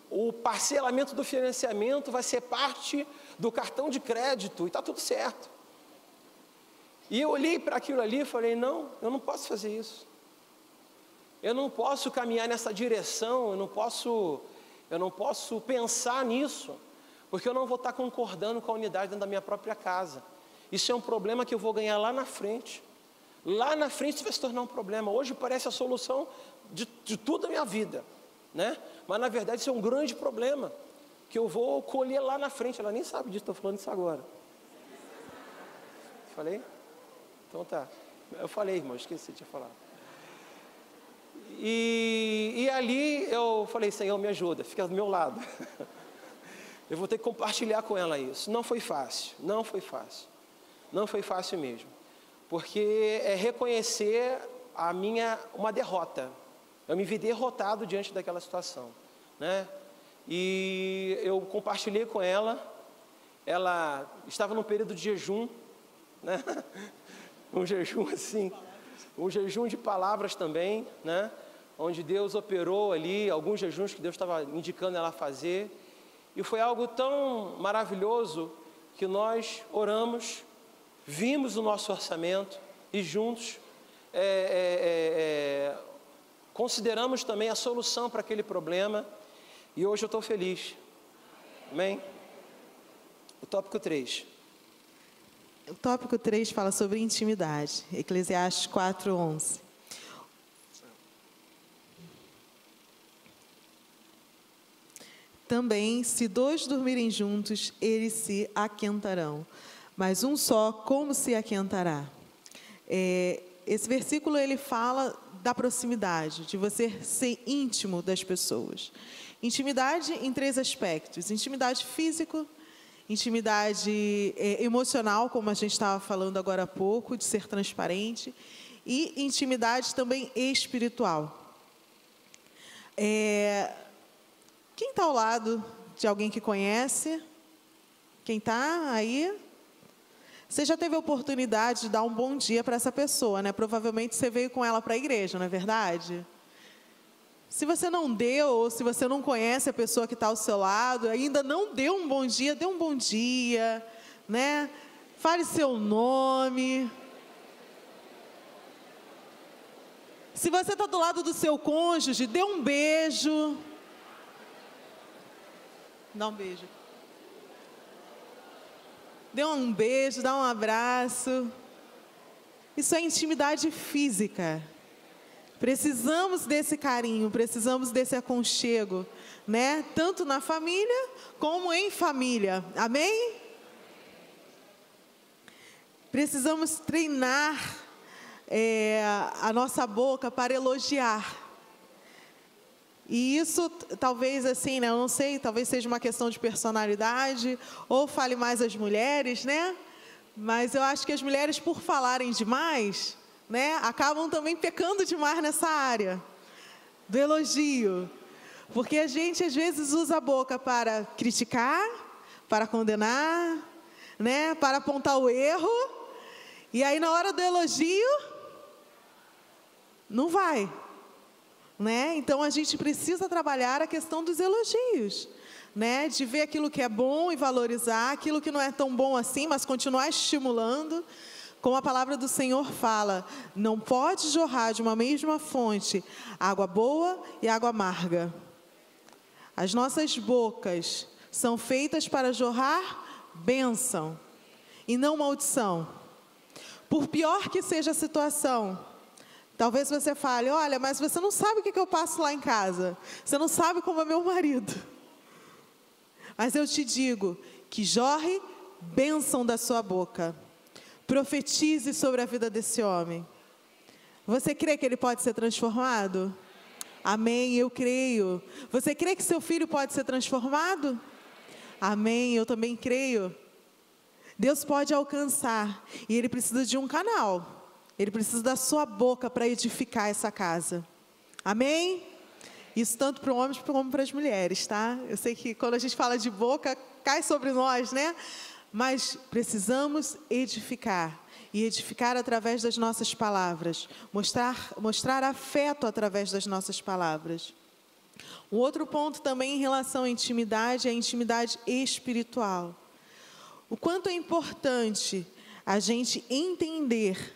O parcelamento do financiamento vai ser parte do cartão de crédito, e está tudo certo. E eu olhei para aquilo ali e falei, não, eu não posso fazer isso. Eu não posso caminhar nessa direção, eu não posso pensar nisso, porque eu não vou estar concordando com a unidade dentro da minha própria casa. Isso é um problema que eu vou ganhar lá na frente. Lá na frente isso vai se tornar um problema. Hoje parece a solução de tudo a minha vida, né? Mas na verdade isso é um grande problema, que eu vou colher lá na frente. Ela nem sabe disso, estou falando isso agora. Falei? Então tá. Eu falei, irmão, esqueci de falar. E ali eu falei, Senhor, me ajuda, fica do meu lado. Eu vou ter que compartilhar com ela isso. Não foi fácil, não foi fácil. Não foi fácil mesmo, porque é reconhecer uma derrota. Eu me vi derrotado diante daquela situação, né? E eu compartilhei com ela. Ela estava num período de jejum, né? Um jejum assim, um jejum de palavras também, né? Onde Deus operou ali, alguns jejuns que Deus estava indicando ela a fazer. E foi algo tão maravilhoso que nós oramos, vimos o nosso orçamento e juntos consideramos também a solução para aquele problema. E hoje eu estou feliz. Amém? O tópico 3. O tópico 3 fala sobre intimidade. Eclesiastes 4:11. Também, se 2 dormirem juntos, eles se aquentarão. Mas um só, como se aquentará? Esse versículo, ele fala da proximidade, de você ser íntimo das pessoas. Intimidade em 3 aspectos: intimidade física, intimidade emocional, como a gente estava falando agora há pouco, de ser transparente, e intimidade também espiritual. Quem está ao lado de alguém que conhece? Quem está aí? Você já teve a oportunidade de dar um bom dia para essa pessoa, né? Provavelmente você veio com ela para a igreja, não é verdade? Se você não deu, ou se você não conhece a pessoa que está ao seu lado, ainda não deu um bom dia, dê um bom dia, né? Fale seu nome. Se você está do lado do seu cônjuge, dê um beijo. Dá um beijo. Dê um beijo, dá um abraço. Isso é intimidade física. Precisamos desse carinho, precisamos desse aconchego, né? Tanto na família como em família. Amém? Precisamos treinar a nossa boca para elogiar. E isso, talvez assim, né? Eu não sei, talvez seja uma questão de personalidade, ou fale mais as mulheres, né? Mas eu acho que as mulheres, por falarem demais, né, acabam também pecando demais nessa área do elogio. Porque a gente, às vezes, usa a boca para criticar, para condenar, né, para apontar o erro. E aí, na hora do elogio, não vai. Né? Então, a gente precisa trabalhar a questão dos elogios, né? De ver aquilo que é bom e valorizar, aquilo que não é tão bom assim, mas continuar estimulando. Como a palavra do Senhor fala, não pode jorrar de uma mesma fonte água boa e água amarga. As nossas bocas são feitas para jorrar bênção e não maldição. Por pior que seja a situação, talvez você fale, olha, mas você não sabe o que eu passo lá em casa. Você não sabe como é meu marido. Mas eu te digo, que jorre bênção da sua boca. Profetize sobre a vida desse homem. Você crê que ele pode ser transformado? Amém, eu creio. Você crê que seu filho pode ser transformado? Amém, eu também creio. Deus pode alcançar. E Ele precisa de um canal. Ele precisa da sua boca para edificar essa casa. Amém? Isso tanto para homens como para as mulheres, tá? Eu sei que quando a gente fala de boca, cai sobre nós, né? Mas precisamos edificar. E edificar através das nossas palavras. Mostrar afeto através das nossas palavras. Um outro ponto também em relação à intimidade é a intimidade espiritual. O quanto é importante a gente entender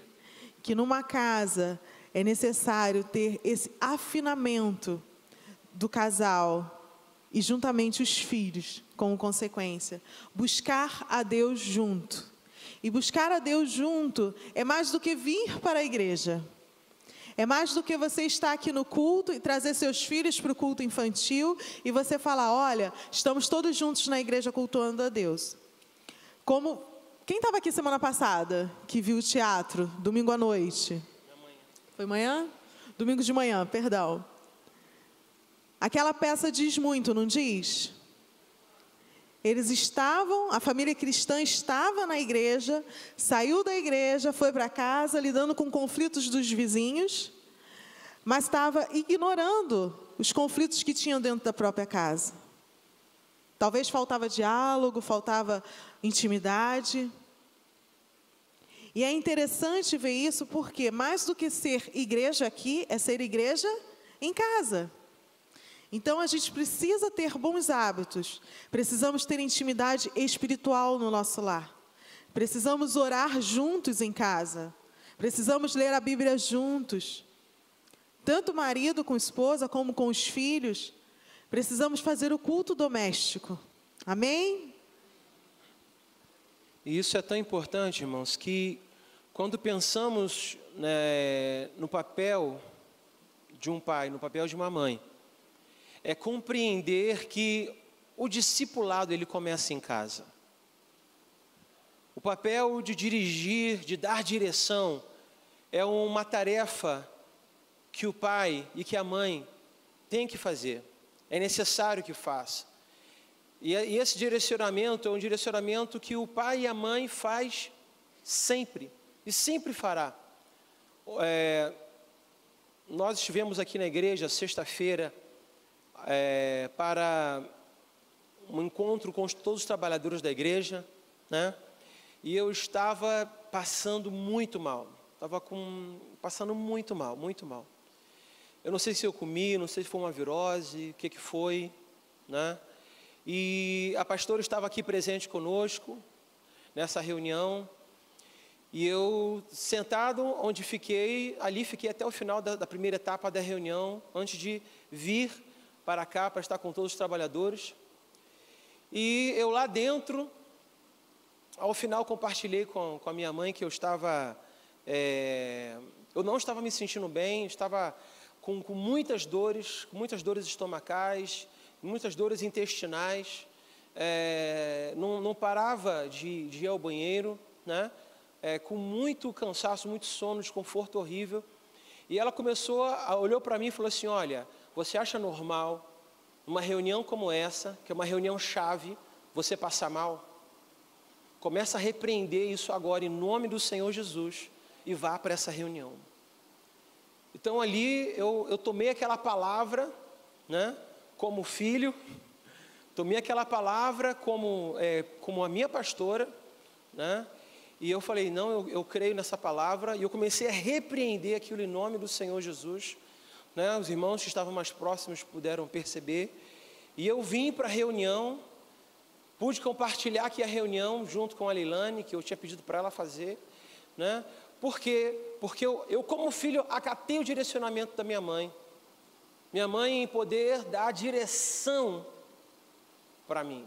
que numa casa é necessário ter esse afinamento do casal, e juntamente os filhos, como consequência. Buscar a Deus junto. E buscar a Deus junto é mais do que vir para a igreja. É mais do que você estar aqui no culto e trazer seus filhos para o culto infantil e você falar, olha, estamos todos juntos na igreja cultuando a Deus. Como, quem estava aqui semana passada, que viu o teatro, domingo à noite? Foi manhã? Domingo de manhã, perdão. Aquela peça diz muito, não diz? Eles estavam, a família cristã estava na igreja, saiu da igreja, foi para casa, lidando com conflitos dos vizinhos, mas estava ignorando os conflitos que tinham dentro da própria casa. Talvez faltava diálogo, faltava intimidade. E é interessante ver isso porque, mais do que ser igreja aqui, é ser igreja em casa. Então, a gente precisa ter bons hábitos, precisamos ter intimidade espiritual no nosso lar, precisamos orar juntos em casa, precisamos ler a Bíblia juntos, tanto o marido com a esposa, como com os filhos, precisamos fazer o culto doméstico, amém? E isso é tão importante, irmãos, que quando pensamos, né, no papel de um pai, no papel de uma mãe, é compreender que o discipulado, ele começa em casa. O papel de dirigir, de dar direção, é uma tarefa que o pai e que a mãe têm que fazer. É necessário que faça. E esse direcionamento é um direcionamento que o pai e a mãe faz sempre, e sempre fará. Nós estivemos aqui na igreja, sexta-feira, para um encontro com todos os trabalhadores da igreja, né? E eu estava passando muito mal, passando muito mal, muito mal. Eu não sei se eu comi, não sei se foi uma virose, o que foi, né? E a pastora estava aqui presente conosco, nessa reunião, e eu, sentado onde fiquei, ali fiquei até o final da primeira etapa da reunião, antes de vir para cá, para estar com todos os trabalhadores. E eu lá dentro, ao final compartilhei com a minha mãe que eu estava, eu não estava me sentindo bem, estava com muitas dores estomacais, muitas dores intestinais, não parava de ir ao banheiro, né? Com muito cansaço, muito sono, desconforto horrível. E ela olhou para mim e falou assim, olha, você acha normal, numa reunião como essa, que é uma reunião chave, você passar mal? Começa a repreender isso agora, em nome do Senhor Jesus, e vá para essa reunião. Então ali, eu tomei aquela palavra, né, como filho, tomei aquela palavra como a minha pastora, né, e eu falei, não, eu creio nessa palavra, e eu comecei a repreender aquilo em nome do Senhor Jesus, né, os irmãos que estavam mais próximos puderam perceber, e eu vim para a reunião, pude compartilhar aqui a reunião junto com a Leilane, que eu tinha pedido para ela fazer, né, porque eu como filho acatei o direcionamento da minha mãe em poder dar direção para mim,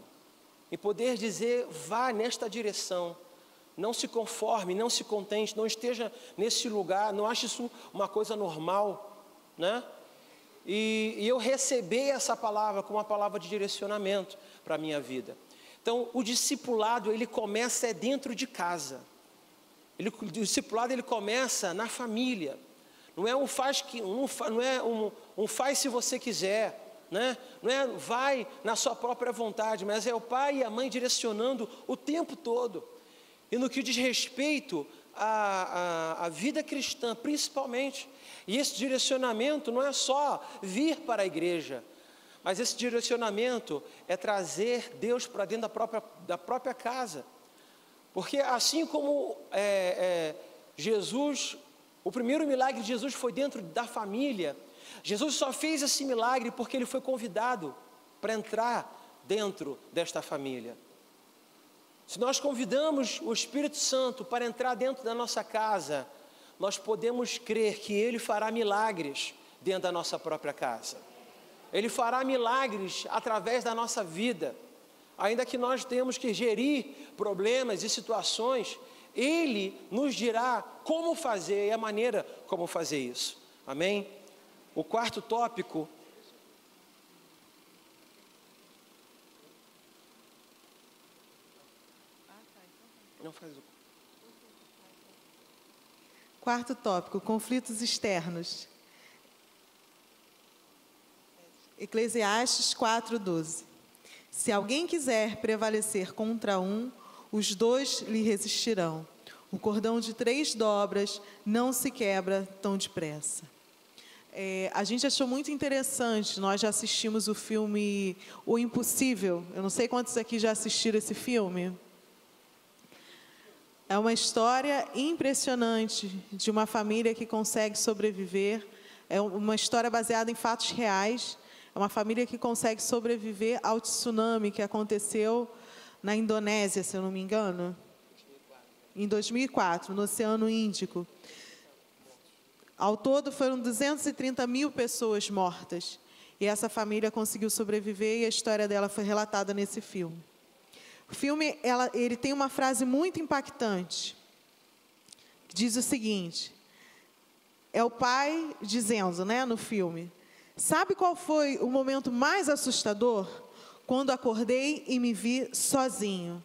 em poder dizer, vá nesta direção, não se conforme, não se contente, não esteja nesse lugar, não ache isso uma coisa normal, né? E eu recebi essa palavra como uma palavra de direcionamento para a minha vida. Então, o discipulado, ele começa dentro de casa. O discipulado, ele começa na família. Não é um faz se você quiser, né? Não é vai na sua própria vontade, mas é o pai e a mãe direcionando o tempo todo. E no que diz respeito à vida cristã, principalmente, e esse direcionamento não é só vir para a igreja, mas esse direcionamento é trazer Deus para dentro da própria casa. Porque assim como Jesus, o primeiro milagre de Jesus foi dentro da família, Jesus só fez esse milagre porque ele foi convidado para entrar dentro desta família. Se nós convidamos o Espírito Santo para entrar dentro da nossa casa, nós podemos crer que Ele fará milagres dentro da nossa própria casa. Ele fará milagres através da nossa vida. Ainda que nós tenhamos que gerir problemas e situações, Ele nos dirá como fazer e a maneira como fazer isso. Amém? O quarto tópico. Não faz o... Quarto tópico, conflitos externos. Eclesiastes 4:12. Se alguém quiser prevalecer contra um, os dois lhe resistirão. O cordão de 3 dobras não se quebra tão depressa. A gente achou muito interessante, nós já assistimos o filme O Impossível. Eu não sei quantos aqui já assistiram esse filme. É uma história impressionante de uma família que consegue sobreviver. É uma história baseada em fatos reais. É uma família que consegue sobreviver ao tsunami que aconteceu na Indonésia, se eu não me engano. Em 2004, no Oceano Índico. Ao todo, foram 230 mil pessoas mortas. E essa família conseguiu sobreviver e a história dela foi relatada nesse filme. O filme, ele tem uma frase muito impactante, que diz o seguinte, é o pai dizendo, no filme, sabe qual foi o momento mais assustador? Quando acordei e me vi sozinho.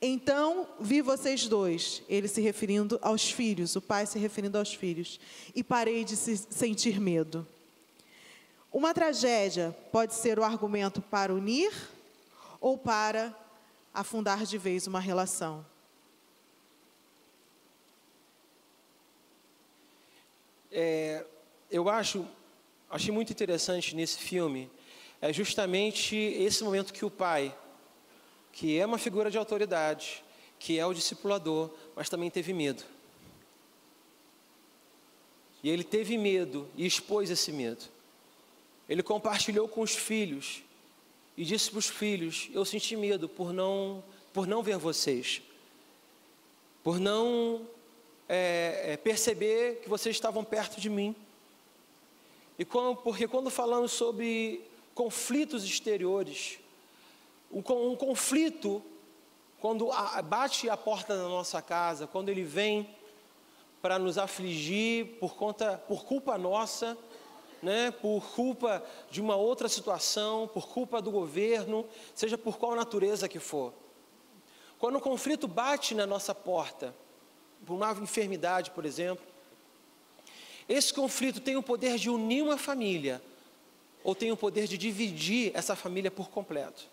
Então, vi vocês dois, ele se referindo aos filhos, o pai se referindo aos filhos, e parei de sentir medo. Uma tragédia pode ser o argumento para unir ou para afundar de vez uma relação. Eu achei muito interessante nesse filme, é justamente esse momento que o pai, que é uma figura de autoridade, que é o discipulador, mas também teve medo. E ele teve medo e expôs esse medo. Ele compartilhou com os filhos e disse para os filhos, eu senti medo por não ver vocês, por não perceber que vocês estavam perto de mim. Porque quando falamos sobre conflitos exteriores, um conflito, quando bate a porta da nossa casa, quando ele vem para nos afligir por culpa nossa, por culpa de uma outra situação, por culpa do governo, seja por qual natureza que for. Quando o conflito bate na nossa porta, por uma enfermidade, por exemplo, esse conflito tem o poder de unir uma família, ou tem o poder de dividir essa família por completo.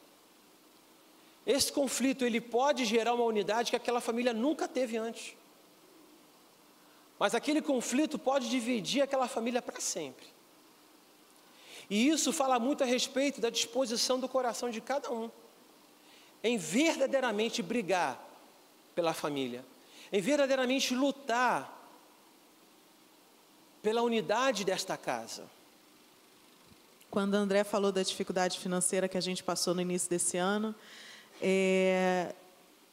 Esse conflito, ele pode gerar uma unidade que aquela família nunca teve antes. Mas aquele conflito pode dividir aquela família para sempre. E isso fala muito a respeito da disposição do coração de cada um, em verdadeiramente brigar pela família, em verdadeiramente lutar pela unidade desta casa. Quando André falou da dificuldade financeira que a gente passou no início desse ano,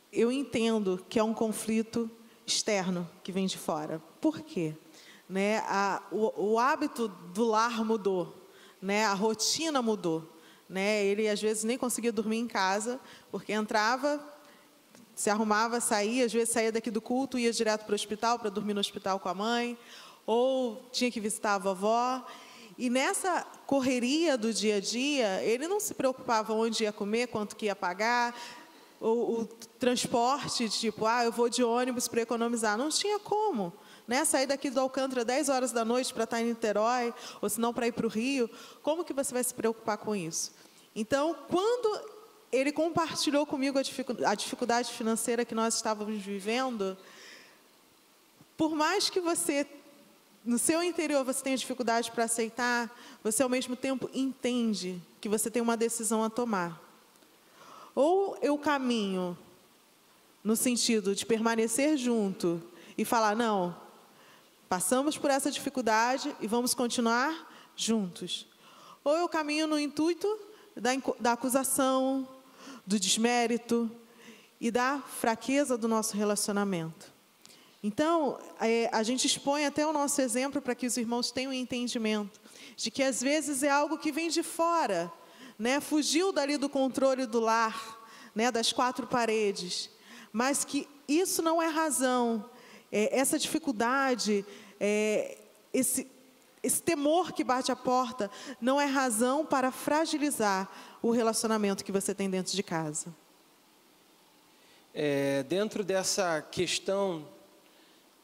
eu entendo que é um conflito externo que vem de fora. Por quê? O hábito do lar mudou, a rotina mudou. Ele, às vezes, nem conseguia dormir em casa, porque entrava, se arrumava, saía, às vezes saía daqui do culto, ia direto para o hospital, para dormir no hospital com a mãe, ou tinha que visitar a vovó. E nessa correria do dia a dia, ele não se preocupava onde ia comer, quanto que ia pagar, o transporte, tipo, eu vou de ônibus para economizar. Não tinha como. Sair daqui do Alcântara 10 horas da noite para estar em Niterói, ou se não para ir para o Rio, como que você vai se preocupar com isso? Então, quando ele compartilhou comigo a dificuldade financeira que nós estávamos vivendo, por mais que você, no seu interior, você tenha dificuldade para aceitar, você ao mesmo tempo entende que você tem uma decisão a tomar. Ou eu caminho no sentido de permanecer junto e falar, não, passamos por essa dificuldade e vamos continuar juntos. Ou eu caminho no intuito da acusação, do desmérito e da fraqueza do nosso relacionamento. Então, a gente expõe até o nosso exemplo para que os irmãos tenham entendimento. de que às vezes é algo que vem de fora, né? Fugiu dali do controle do lar, né? Das quatro paredes, mas que isso não é razão, essa dificuldade, esse temor que bate à porta, não é razão para fragilizar o relacionamento que você tem dentro de casa. Dentro dessa questão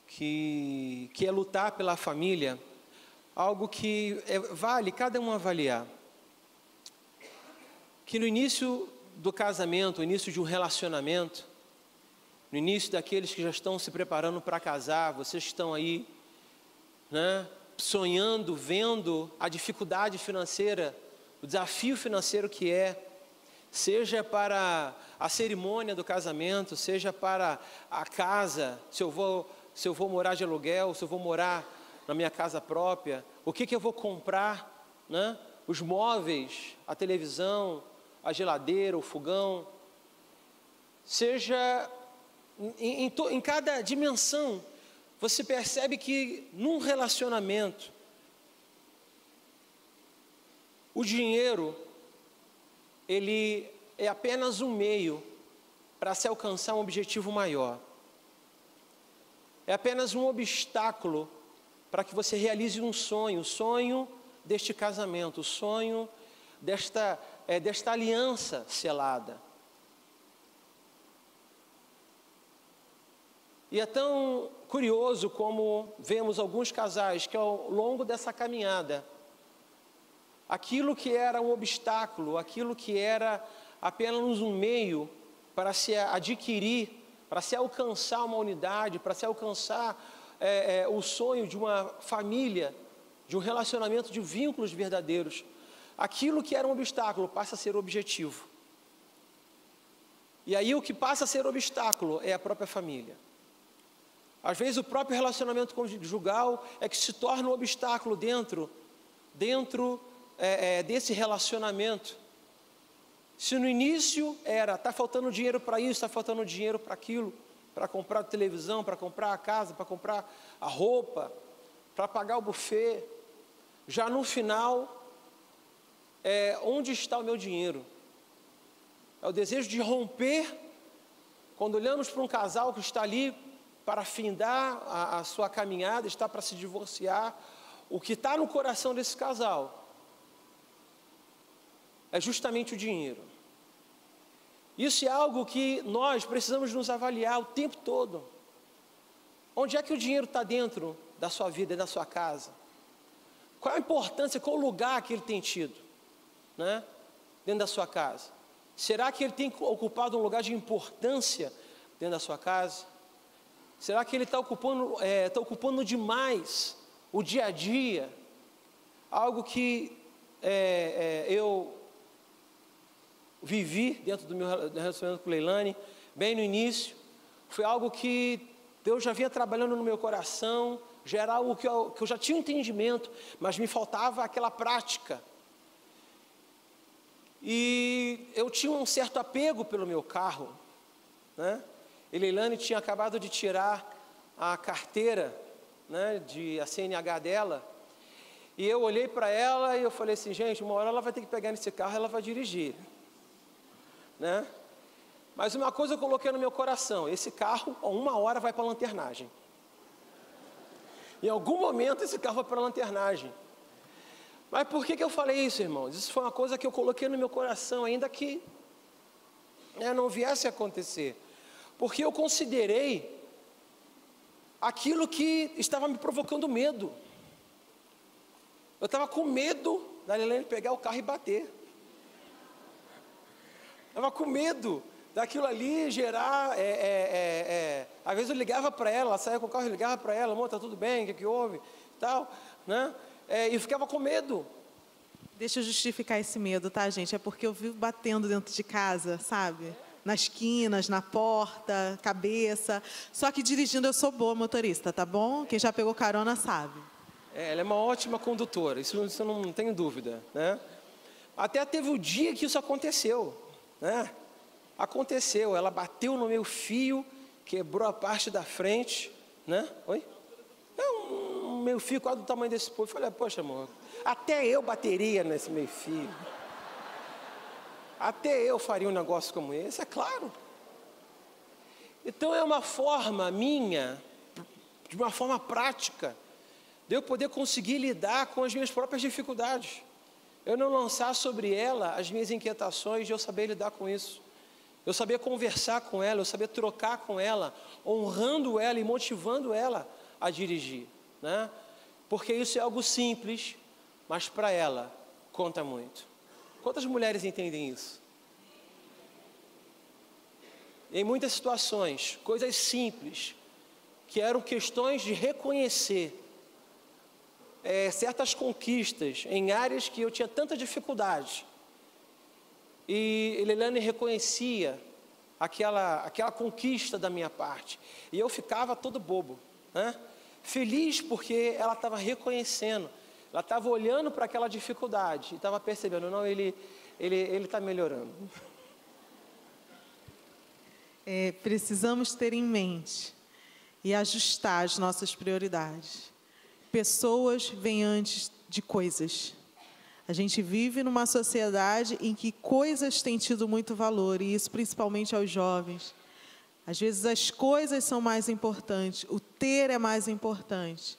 que é lutar pela família, algo que vale cada um avaliar. Que no início do casamento, no início de um relacionamento, no início daqueles que já estão se preparando para casar, vocês estão aí, né, sonhando, vendo a dificuldade financeira, o desafio financeiro que seja para a cerimônia do casamento, seja para a casa, se eu vou morar de aluguel, se eu vou morar na minha casa própria, o que eu vou comprar, né? Os móveis, a televisão, a geladeira, o fogão, seja em cada dimensão, você percebe que num relacionamento, o dinheiro, ele é apenas um meio para se alcançar um objetivo maior. É apenas um obstáculo para que você realize um sonho, o sonho deste casamento, o sonho desta aliança selada. E é tão curioso como vemos alguns casais que ao longo dessa caminhada, aquilo que era um obstáculo, aquilo que era apenas um meio para se adquirir, para se alcançar uma unidade, para se alcançar o sonho de uma família, de um relacionamento, de vínculos verdadeiros. Aquilo que era um obstáculo passa a ser objetivo. E aí o que passa a ser obstáculo é a própria família. Às vezes o próprio relacionamento conjugal é que se torna um obstáculo dentro desse relacionamento. Se no início está faltando dinheiro para isso, está faltando dinheiro para aquilo, para comprar a televisão, para comprar a casa, para comprar a roupa, para pagar o buffet, já no final, onde está o meu dinheiro? É o desejo de romper, quando olhamos para um casal que está ali para findar a sua caminhada, está para se divorciar, o que está no coração desse casal é justamente o dinheiro. Isso é algo que nós precisamos nos avaliar o tempo todo. Onde é que o dinheiro está dentro da sua vida e da sua casa? Qual a importância, qual o lugar que ele tem tido, né, dentro da sua casa? Será que ele tem ocupado um lugar de importância dentro da sua casa? Será que ele está ocupando demais o dia a dia? Algo que eu vivi dentro do meu relacionamento com Leilane, bem no início, foi algo que Deus já vinha trabalhando no meu coração, já era algo que eu já tinha um entendimento, mas me faltava aquela prática. E eu tinha um certo apego pelo meu carro, né? E Leilane tinha acabado de tirar a carteira, né, a CNH dela, e eu olhei para ela e eu falei assim, gente, uma hora ela vai ter que pegar nesse carro e ela vai dirigir, né? Mas uma coisa eu coloquei no meu coração, esse carro, uma hora vai para a lanternagem. Em algum momento esse carro vai para a lanternagem. Mas por que eu falei isso, irmãos? Isso foi uma coisa que eu coloquei no meu coração, ainda que não viesse a acontecer. Porque eu considerei aquilo que estava me provocando medo. Eu estava com medo da Leilane pegar o carro e bater. Estava com medo daquilo ali gerar... Às vezes eu ligava para ela saía com o carro e ligava para ela, amor, está tudo bem, o que houve? Tal, né? E eu ficava com medo. Deixa eu justificar esse medo, tá, gente? É porque eu vivo batendo dentro de casa, sabe? Nas quinas, na porta, cabeça. Só que dirigindo eu sou boa motorista, tá bom? Quem já pegou carona sabe. Ela é uma ótima condutora, isso eu não tenho dúvida, né? Até teve o dia que isso aconteceu, né? Aconteceu, ela bateu no meu fio, quebrou a parte da frente, né? Oi? meio-fio quase do tamanho desse povo. Eu falei, poxa, amor, até eu bateria nesse meio-fio. Até eu faria um negócio como esse, é claro. Então é uma forma minha, de uma forma prática, de eu poder conseguir lidar com as minhas próprias dificuldades. Eu não lançar sobre ela as minhas inquietações, de eu saber lidar com isso. Eu saber conversar com ela, eu saber trocar com ela, honrando ela e motivando ela a dirigir, né? Porque isso é algo simples, mas para ela conta muito. Quantas mulheres entendem isso? Em muitas situações, coisas simples, que eram questões de reconhecer certas conquistas em áreas que eu tinha tanta dificuldade. E Eliane reconhecia aquela conquista da minha parte. E eu ficava todo bobo, né? Feliz porque ela estava reconhecendo, ela estava olhando para aquela dificuldade e estava percebendo, não, ele está melhorando. Precisamos ter em mente e ajustar as nossas prioridades. Pessoas vêm antes de coisas. A gente vive numa sociedade em que coisas têm tido muito valor, e isso principalmente aos jovens. Às vezes as coisas são mais importantes, o ter é mais importante.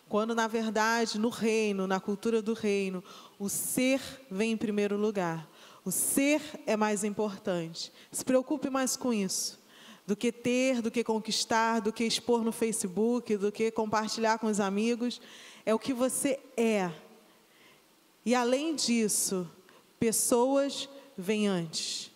Quando, na verdade, no reino, na cultura do reino, o ser vem em primeiro lugar. O ser é mais importante. Se preocupe mais com isso, do que ter, do que conquistar, do que expor no Facebook, do que compartilhar com os amigos. É o que você é. E, além disso, pessoas vêm antes.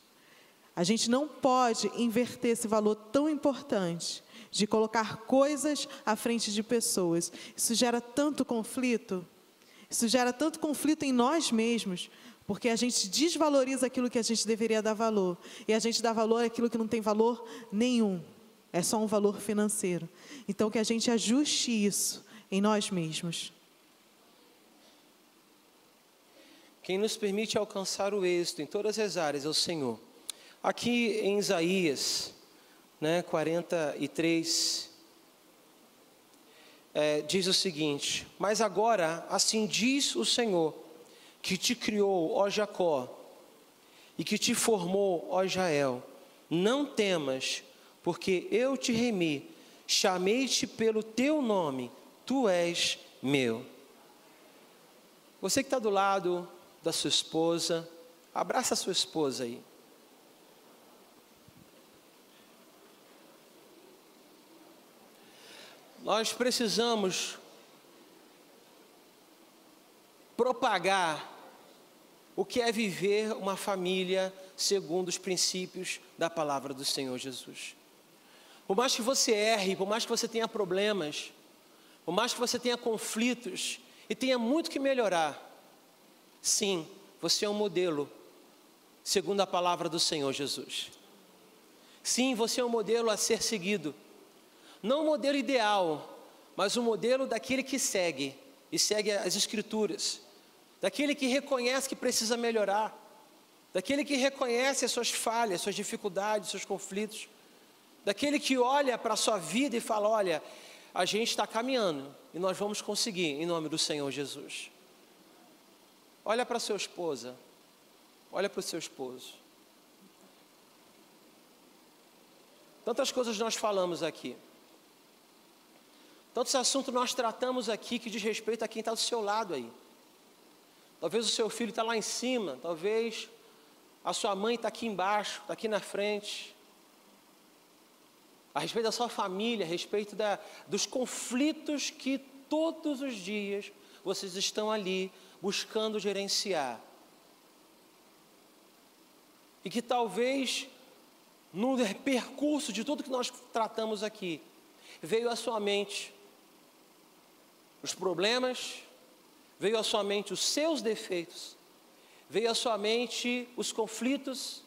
A gente não pode inverter esse valor tão importante de colocar coisas à frente de pessoas. Isso gera tanto conflito. Isso gera tanto conflito em nós mesmos, porque a gente desvaloriza aquilo que a gente deveria dar valor. E a gente dá valor àquilo que não tem valor nenhum. É só um valor financeiro. Então, que a gente ajuste isso em nós mesmos. Quem nos permite alcançar o êxito em todas as áreas é o Senhor. Aqui em Isaías, 43, diz o seguinte: mas agora, assim diz o Senhor, que te criou, ó Jacó, e que te formou, ó Israel, não temas, porque eu te remi, chamei-te pelo teu nome, tu és meu. Você que está do lado da sua esposa, abraça a sua esposa aí. Nós precisamos propagar o que é viver uma família segundo os princípios da palavra do Senhor Jesus. Por mais que você erre, por mais que você tenha problemas, por mais que você tenha conflitos e tenha muito que melhorar, sim, você é um modelo segundo a palavra do Senhor Jesus. Sim, você é um modelo a ser seguido. Não um modelo ideal, mas um modelo daquele que segue, e segue as Escrituras. Daquele que reconhece que precisa melhorar. Daquele que reconhece as suas falhas, suas dificuldades, seus conflitos. Daquele que olha para a sua vida e fala, olha, a gente está caminhando e nós vamos conseguir, em nome do Senhor Jesus. Olha para a sua esposa, olha para o seu esposo. Tantas coisas nós falamos aqui. Tantos assuntos nós tratamos aqui que diz respeito a quem está do seu lado aí. Talvez o seu filho está lá em cima, talvez a sua mãe está aqui embaixo, está aqui na frente. A respeito da sua família, a respeito dos conflitos que todos os dias vocês estão ali buscando gerenciar. E que talvez no percurso de tudo que nós tratamos aqui, veio à sua mente os problemas, veio à sua mente os seus defeitos, veio à sua mente os conflitos,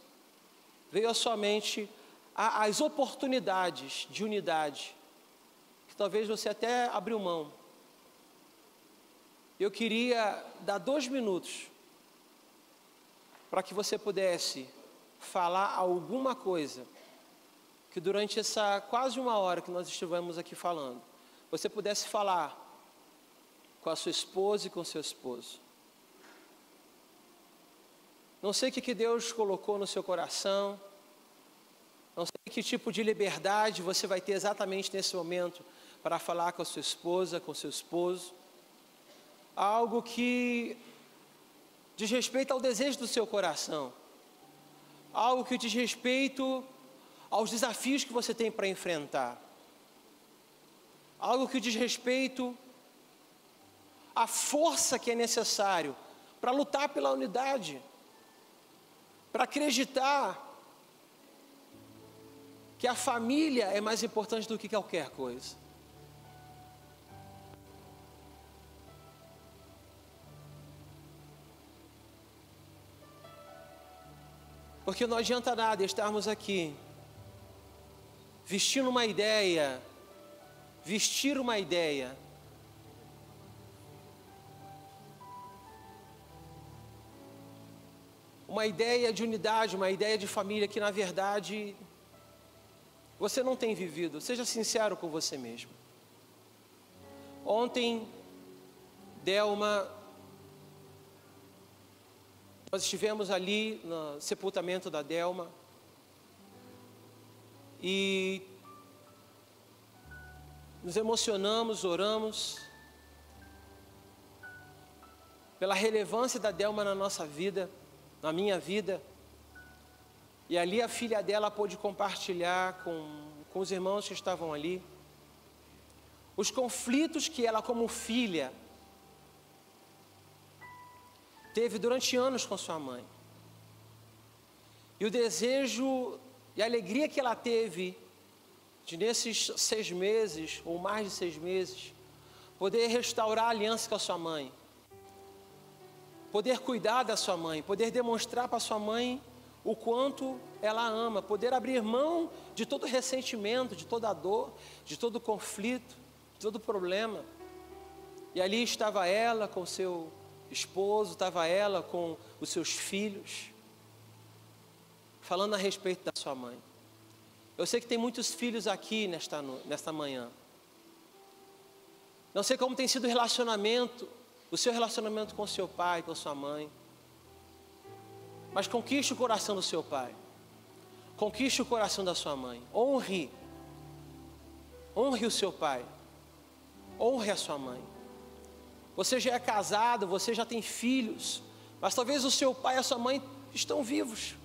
veio à sua mente as oportunidades de unidade, que talvez você até abriu mão. Eu queria dar 2 minutos para que você pudesse falar alguma coisa que durante essa quase 1 hora que nós estivemos aqui falando, você pudesse falar com a sua esposa e com seu esposo. Não sei o que Deus colocou no seu coração, não sei que tipo de liberdade você vai ter exatamente nesse momento para falar com a sua esposa, com o seu esposo. Algo que diz respeito ao desejo do seu coração, algo que diz respeito aos desafios que você tem para enfrentar, algo que diz respeito à força que é necessário para lutar pela unidade, para acreditar que a família é mais importante do que qualquer coisa. Porque não adianta nada estarmos aqui vestir uma ideia, uma ideia de unidade, uma ideia de família que na verdade você não tem vivido. Seja sincero com você mesmo. Ontem, Delma, nós estivemos ali no sepultamento da Delma e nos emocionamos, oramos pela relevância da Delma na nossa vida, na minha vida. E ali a filha dela pôde compartilhar com os irmãos que estavam ali os conflitos que ela, como filha, teve durante anos com sua mãe. E o desejo e a alegria que ela teve de nesses 6 meses, ou mais de 6 meses, poder restaurar a aliança com a sua mãe, poder cuidar da sua mãe, poder demonstrar para a sua mãe o quanto ela ama, poder abrir mão de todo ressentimento, de toda dor, de todo conflito, de todo problema. E ali estava ela com seu esposo, estava ela com os seus filhos, falando a respeito da sua mãe. Eu sei que tem muitos filhos aqui nesta manhã. Não sei como tem sido o seu relacionamento com seu pai, com sua mãe. Mas conquiste o coração do seu pai. Conquiste o coração da sua mãe. Honre o seu pai. Honre a sua mãe. Você já é casado, você já tem filhos, mas talvez o seu pai e a sua mãe estão vivos.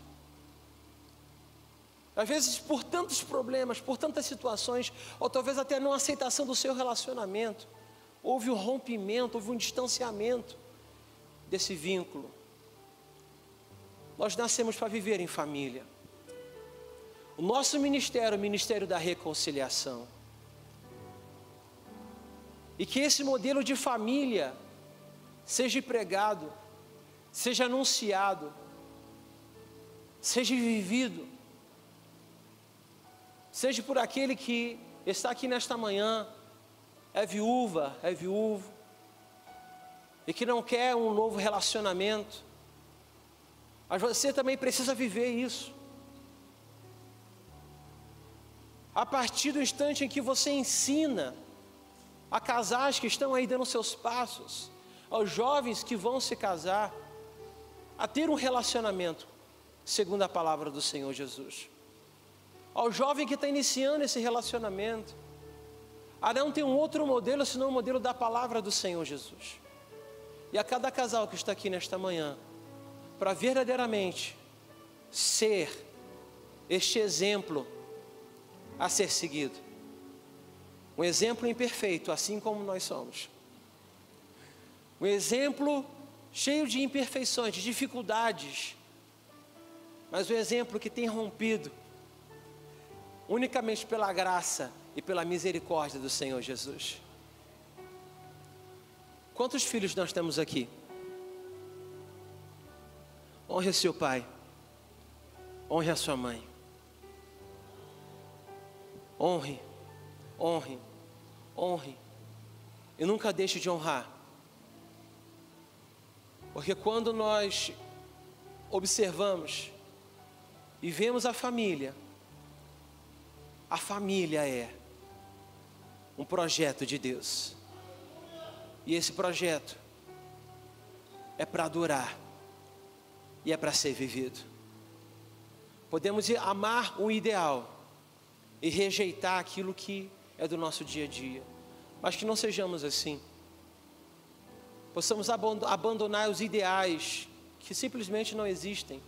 Às vezes por tantos problemas, por tantas situações, ou talvez até não aceitação do seu relacionamento, houve um rompimento, houve um distanciamento desse vínculo. Nós nascemos para viver em família. O nosso ministério é o ministério da reconciliação. E que esse modelo de família seja pregado, seja anunciado, seja vivido, seja por aquele que está aqui nesta manhã, é viúva, é viúvo, e que não quer um novo relacionamento, mas você também precisa viver isso. A partir do instante em que você ensina a casais que estão aí dando seus passos, aos jovens que vão se casar, a ter um relacionamento segundo a palavra do Senhor Jesus, ao jovem que está iniciando esse relacionamento, a não ter um outro modelo senão o modelo da palavra do Senhor Jesus. E a cada casal que está aqui nesta manhã, para verdadeiramente ser este exemplo a ser seguido, um exemplo imperfeito, assim como nós somos, um exemplo cheio de imperfeições, de dificuldades, mas um exemplo que tem rompido unicamente pela graça e pela misericórdia do Senhor Jesus. Quantos filhos nós temos aqui? Honre seu pai, honre a sua mãe, honre, e nunca deixe de honrar, porque quando nós observamos e vemos a família é um projeto de Deus. E esse projeto é para adorar e é para ser vivido. Podemos amar o ideal e rejeitar aquilo que é do nosso dia a dia, mas que não sejamos assim. Possamos abandonar os ideais que simplesmente não existem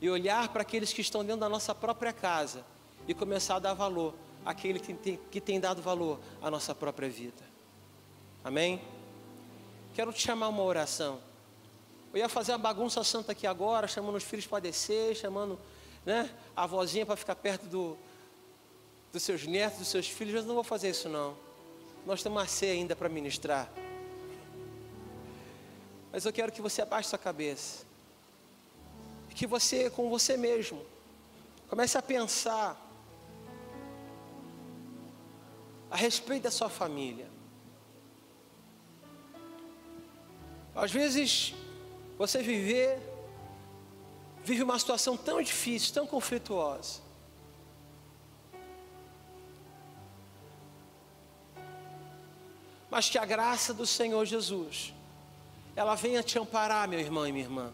e olhar para aqueles que estão dentro da nossa própria casa e começar a dar valor àquele que tem dado valor à nossa própria vida. Amém? Quero te chamar uma oração. Eu ia fazer uma bagunça santa aqui agora, chamando os filhos para descer, chamando, a avózinha para ficar perto dos seus netos, dos seus filhos, mas não vou fazer isso não. Nós temos uma ceia ainda para ministrar. Mas eu quero que você abaixe sua cabeça. E que você, com você mesmo, comece a pensar a respeito da sua família. Às vezes, você vive uma situação tão difícil, tão conflituosa. Mas que a graça do Senhor Jesus, ela venha te amparar, meu irmão e minha irmã.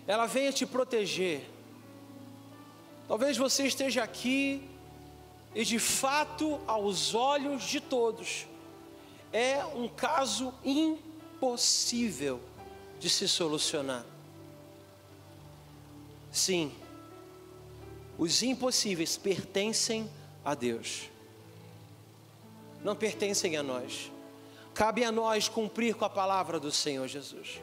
Ela venha te proteger. Talvez você esteja aqui e de fato, aos olhos de todos, é um caso impossível de se solucionar. Sim, os impossíveis pertencem a Deus, não pertencem a nós. Cabe a nós cumprir com a palavra do Senhor Jesus.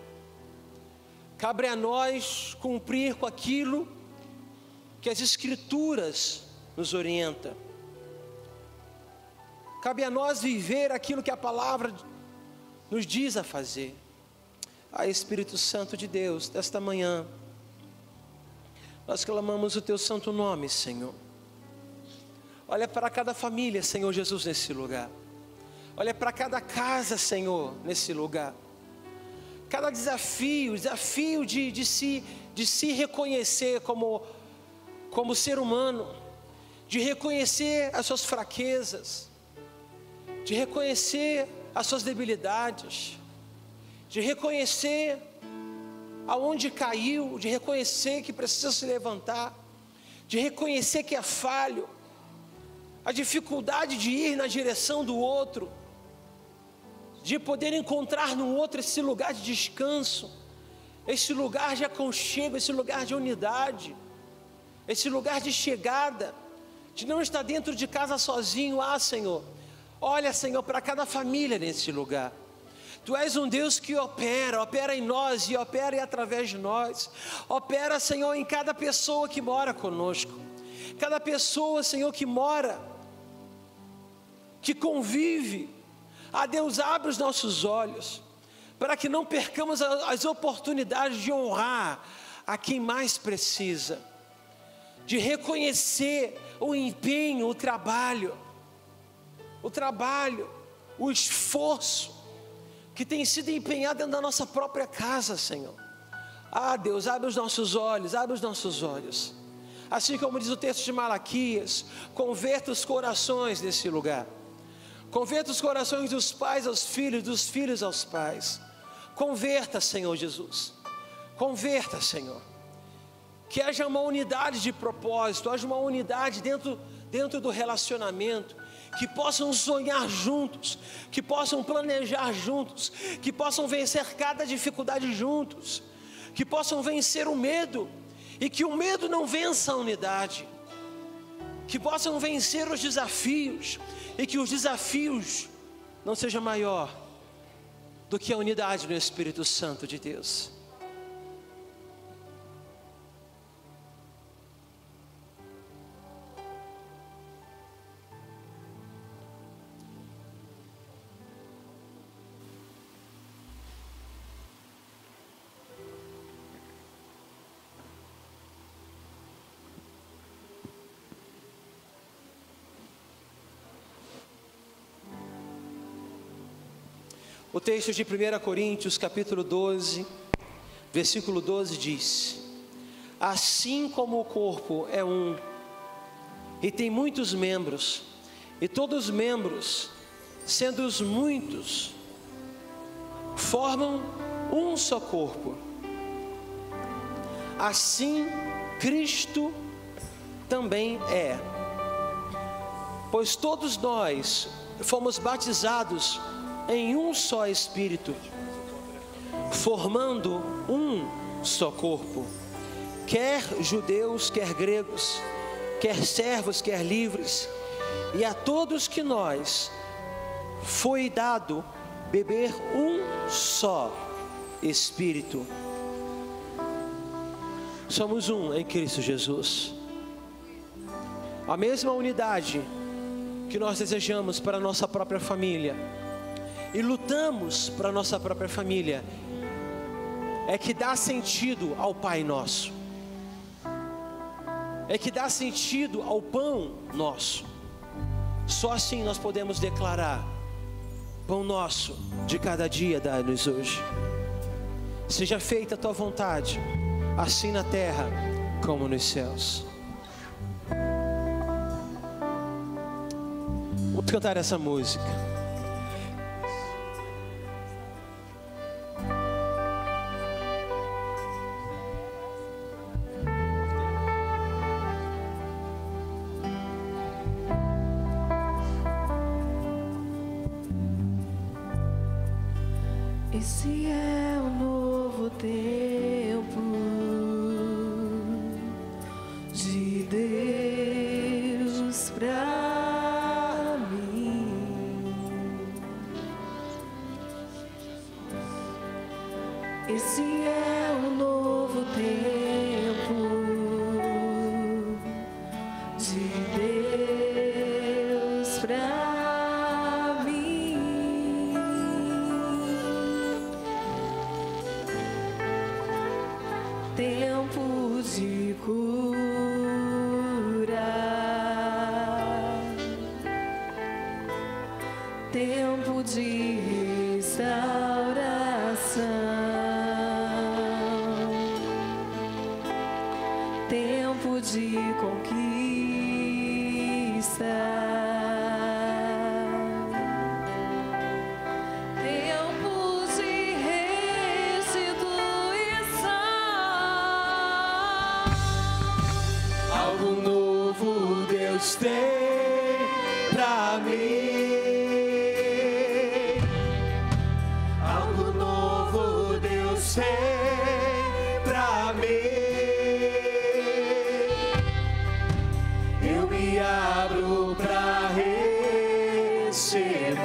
Cabe a nós cumprir com aquilo que as Escrituras nos orientam. Cabe a nós viver aquilo que a palavra nos diz a fazer. Espírito Santo de Deus, desta manhã, nós clamamos o Teu santo nome, Senhor. Olha para cada família, Senhor Jesus, nesse lugar. Olha para cada casa, Senhor, nesse lugar. Cada desafio de se reconhecer como ser humano, de reconhecer as suas fraquezas, de reconhecer as suas debilidades, de reconhecer aonde caiu, de reconhecer que precisa se levantar, de reconhecer que é falho, a dificuldade de ir na direção do outro, de poder encontrar no outro esse lugar de descanso, esse lugar de aconchego, esse lugar de unidade, esse lugar de chegada, de não estar dentro de casa sozinho. Senhor, olha, Senhor, para cada família nesse lugar. Tu és um Deus que opera em nós e opera através de nós. Opera, Senhor, em cada pessoa que mora conosco. Cada pessoa, Senhor, que mora, que convive. Deus, abre os nossos olhos, para que não percamos as oportunidades de honrar a quem mais precisa. De reconhecer o empenho, o trabalho, o esforço que tem sido empenhado dentro da nossa própria casa, Senhor. Deus, abre os nossos olhos, assim como diz o texto de Malaquias, converta os corações desse lugar, converta os corações dos pais aos filhos, dos filhos aos pais. Converta, Senhor Jesus, converta, Senhor, que haja uma unidade de propósito, haja uma unidade dentro do relacionamento, que possam sonhar juntos, que possam planejar juntos, que possam vencer cada dificuldade juntos, que possam vencer o medo, e que o medo não vença a unidade, que possam vencer os desafios, e que os desafios não sejam maior do que a unidade do Espírito Santo de Deus. O texto de 1 Coríntios, capítulo 12, versículo 12 diz: assim como o corpo é um e tem muitos membros, e todos os membros, sendo os muitos, formam um só corpo. Assim Cristo também é, pois todos nós fomos batizados em um só Espírito, formando um só corpo, quer judeus, quer gregos, quer servos, quer livres, e a todos que nós foi dado beber um só Espírito. Somos um em Cristo Jesus. A mesma unidade que nós desejamos para a nossa própria família e lutamos para a nossa própria família é que dá sentido ao Pai Nosso, é que dá sentido ao pão nosso. Só assim nós podemos declarar: pão nosso de cada dia dá-nos hoje. Seja feita a tua vontade, assim na terra como nos céus. Vamos cantar essa música. Esse é o novo tempo de Deus pra mim. Esse é o novo tempo de Deus pra mim. Tempo de cura, tempo de restauração, tempo de conquista. Tem pra mim, algo novo Deus tem pra mim. Eu me abro pra receber,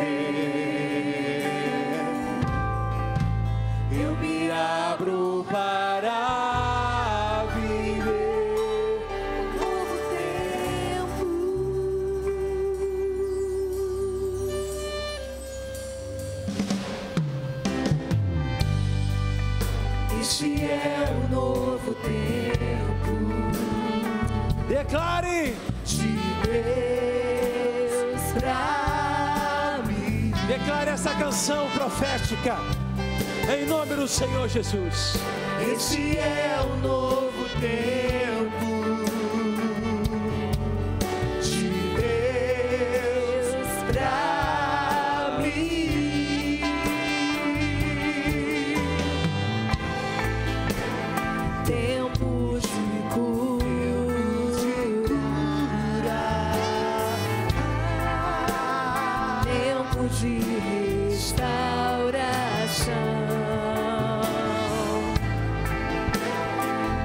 eu me abro para viver um novo tempo. Esse é o novo tempo. Declare de Deus pra mim. Declare essa canção profética em nome do Senhor Jesus. Esse é o novo tempo de Deus pra mim. Tempo de cura, tempo de restauração,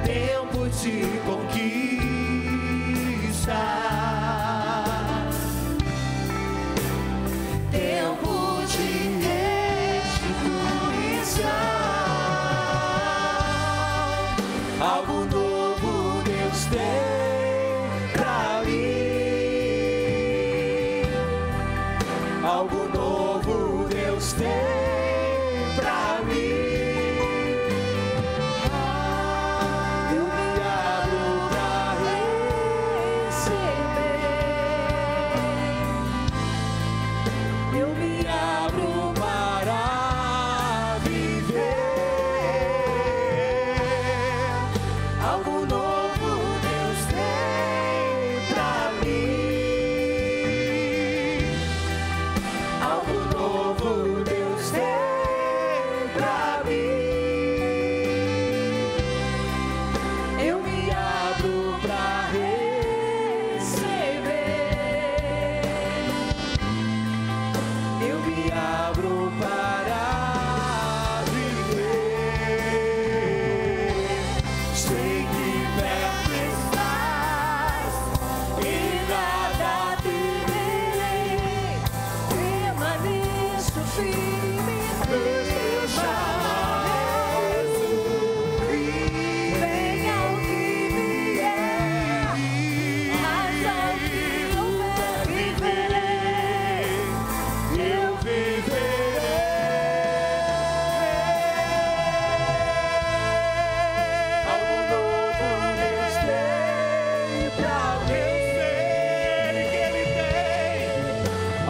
Tempo de conquista, tempo de restituição. Algo novo Deus tem pra mim. Algo novo Deus tem pra mim. Eu me abro pra receber, eu me abro para viver. Algo novo Deus tem pra mim.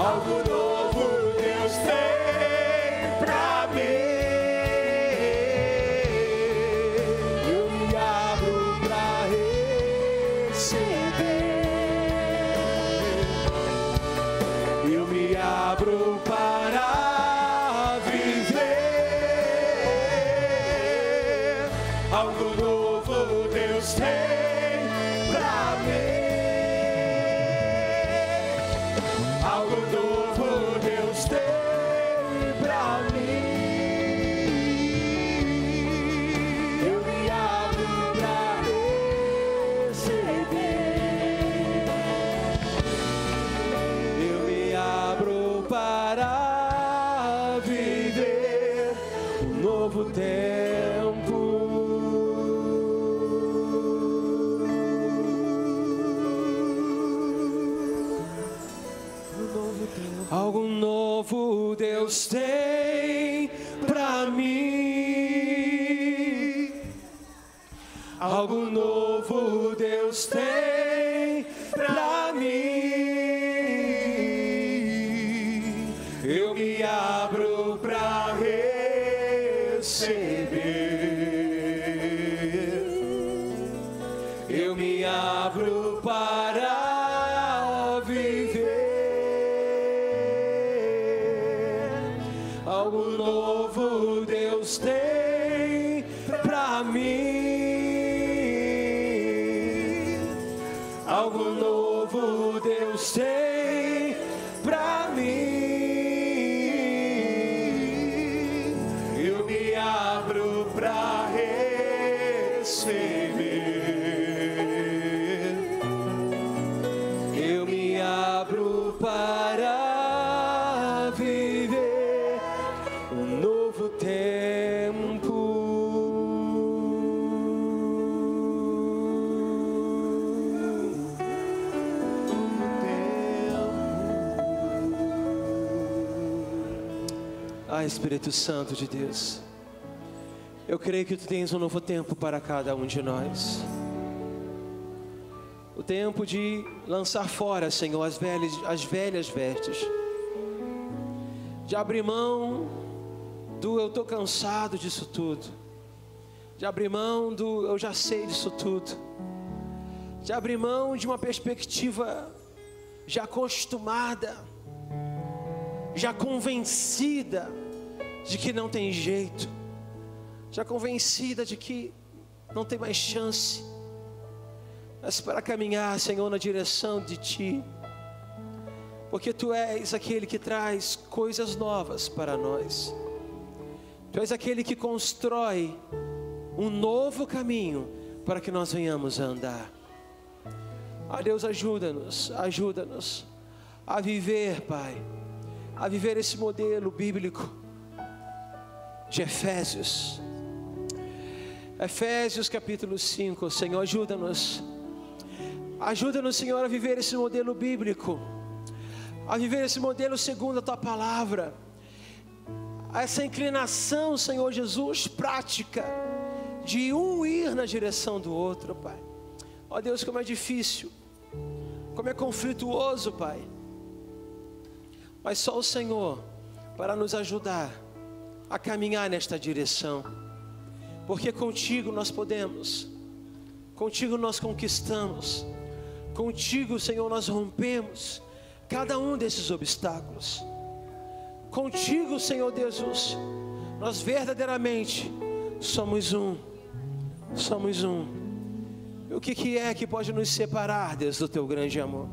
algo novo Deus tem pra mim. Eu me abro pra receber. Eu me abro para viver. Algo novo Deus tem pra mim. Algo novo Deus tem pra mim. Eu me abro pra receber. Eu me abro para viver um novo tempo. Algo novo Deus tem pra mim. Algo novo Deus tem pra mim. Eu me abro pra receber. Eu me abro para viver. Algo novo Deus tem pra mim. Algo novo Deus tem pra mim. Eu me abro pra receber. Eu me abro para viver um novo tempo. Ah, Espírito Santo de Deus, eu creio que Tu tens um novo tempo para cada um de nós. O tempo de lançar fora, Senhor, as velhas vestes. De abrir mão do eu estou cansado disso tudo. De abrir mão do eu já sei disso tudo. De abrir mão de uma perspectiva já acostumada, já convencida de que não tem jeito, já convencida de que não tem mais chance. Mas para caminhar, Senhor, na direção de Ti, porque Tu és aquele que traz coisas novas para nós. Tu és aquele que constrói um novo caminho para que nós venhamos a andar. Ah, Deus, ajuda-nos a viver, Pai, a viver esse modelo bíblico de Efésios. Efésios capítulo 5, Senhor, ajuda-nos, Senhor, a viver esse modelo bíblico, a viver esse modelo segundo a Tua palavra, essa inclinação, Senhor Jesus, prática, de um ir na direção do outro, Pai. Ó Deus, como é difícil, como é conflituoso, Pai, mas só o Senhor para nos ajudar a caminhar nesta direção, porque contigo nós podemos, contigo nós conquistamos, contigo, Senhor, nós rompemos cada um desses obstáculos. Contigo, Senhor Jesus, nós verdadeiramente somos um. E o que é que pode nos separar, Deus, do Teu grande amor?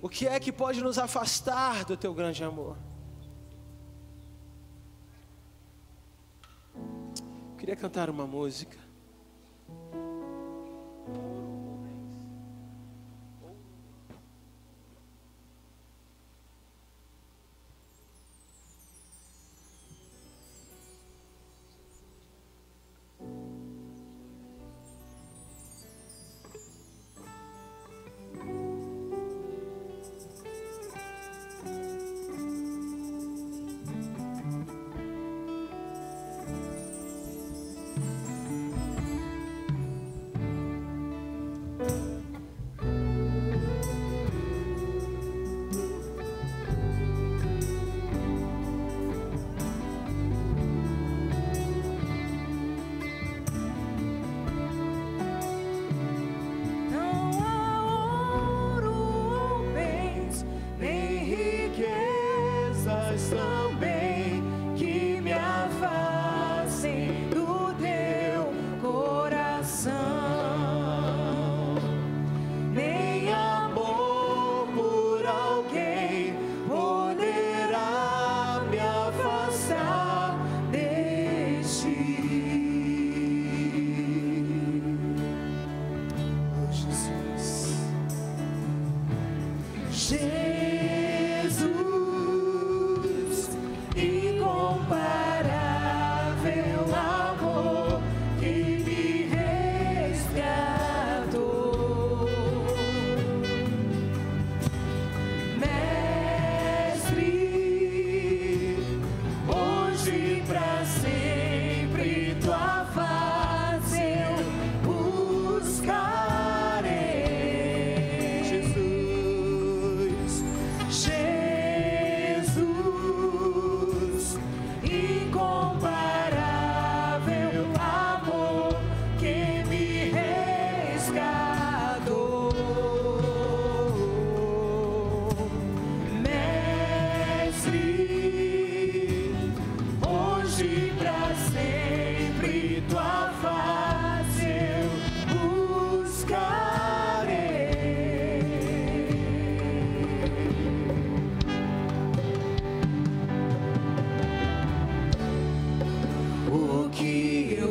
O que é que pode nos afastar do Teu grande amor? Eu queria cantar uma música.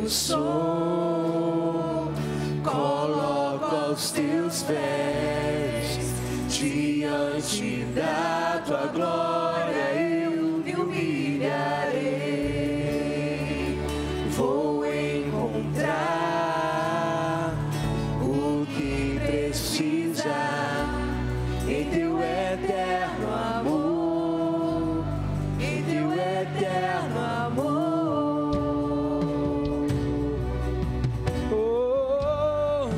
eu sou, coloco aos teus pés, diante da tua glória eu me humilharei. Vou encontrar o que precisa em teu eterno amor, em teu eterno amor. Oh.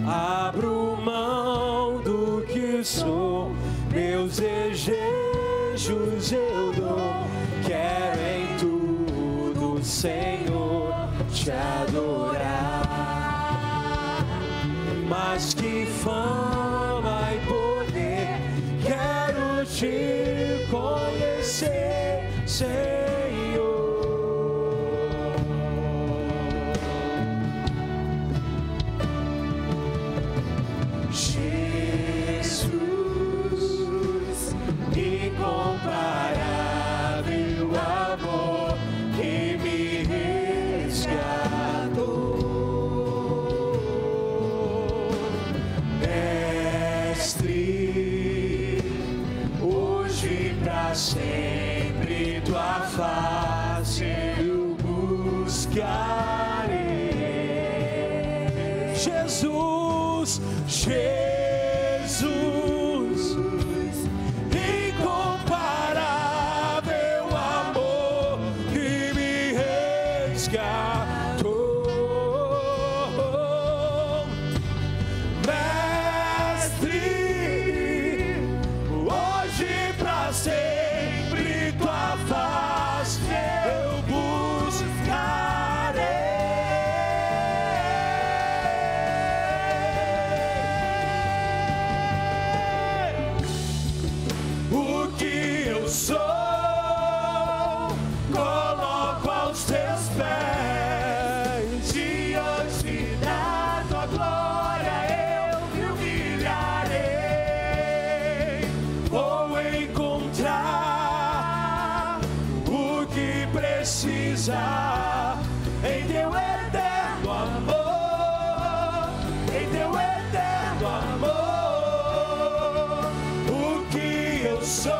Abro mão do que sou, meus desejos eu dou. Quero em tudo, Senhor, te adorar. Mas que fama e poder, quero te conhecer, Senhor. Jesus, incomparável amor que me resgatou. Mestre, hoje pra sempre tua face eu buscarei. Jesus, Jesus, incomparável amor que me resgatou. Mestre, hoje pra sempre tua face eu buscarei. O que eu sou, coloco aos teus pés, diante da tua glória eu me humilharei. Vou encontrar o que precisa em teu eterno amor, em teu eterno amor. O que eu sou,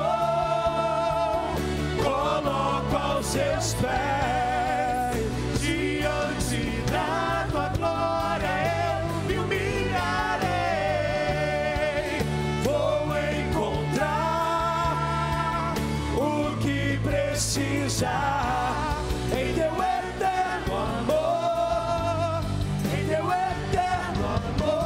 coloco aos seus pés, diante da tua glória eu me humilharei. Vou encontrar o que precisa em teu eterno amor, em teu eterno amor.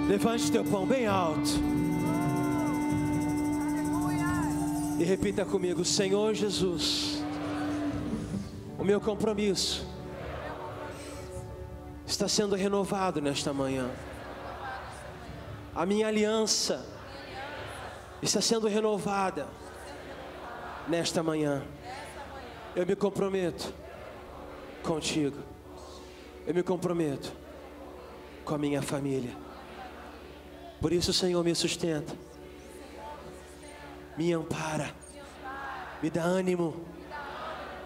Levante teu pão bem alto e repita comigo: Senhor Jesus, o meu compromisso está sendo renovado nesta manhã. A minha aliança está sendo renovada nesta manhã. Eu me comprometo contigo. Eu me comprometo com a minha família. Por isso, Senhor, me sustenta, me ampara, me dá ânimo,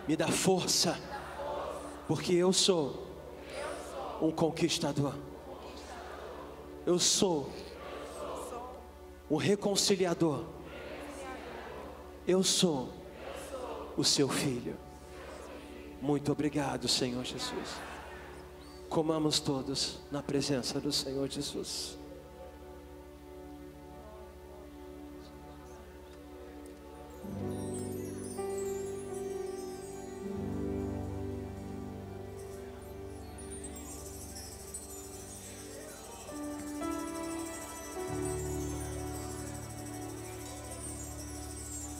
me dá força, porque eu sou um conquistador. Eu sou um reconciliador. Eu sou o seu filho. Muito obrigado, Senhor Jesus. Comamos todos na presença do Senhor Jesus.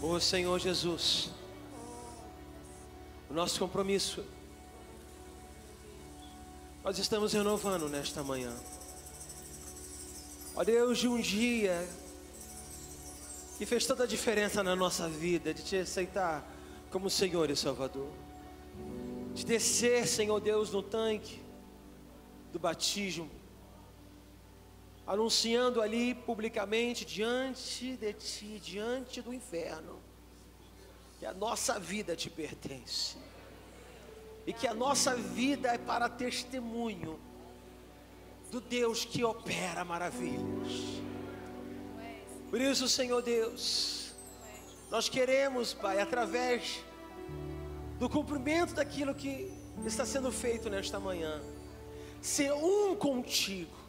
Ô Senhor Jesus, o nosso compromisso, nós estamos renovando nesta manhã. Ó Deus, de um dia que fez toda a diferença na nossa vida, de te aceitar como Senhor e Salvador, de descer, Senhor Deus, no tanque do batismo, anunciando ali publicamente diante de Ti, diante do inferno, que a nossa vida te pertence e que a nossa vida é para testemunho do Deus que opera maravilhas. Por isso, Senhor Deus, nós queremos, Pai, através do cumprimento daquilo que está sendo feito nesta manhã, ser um contigo,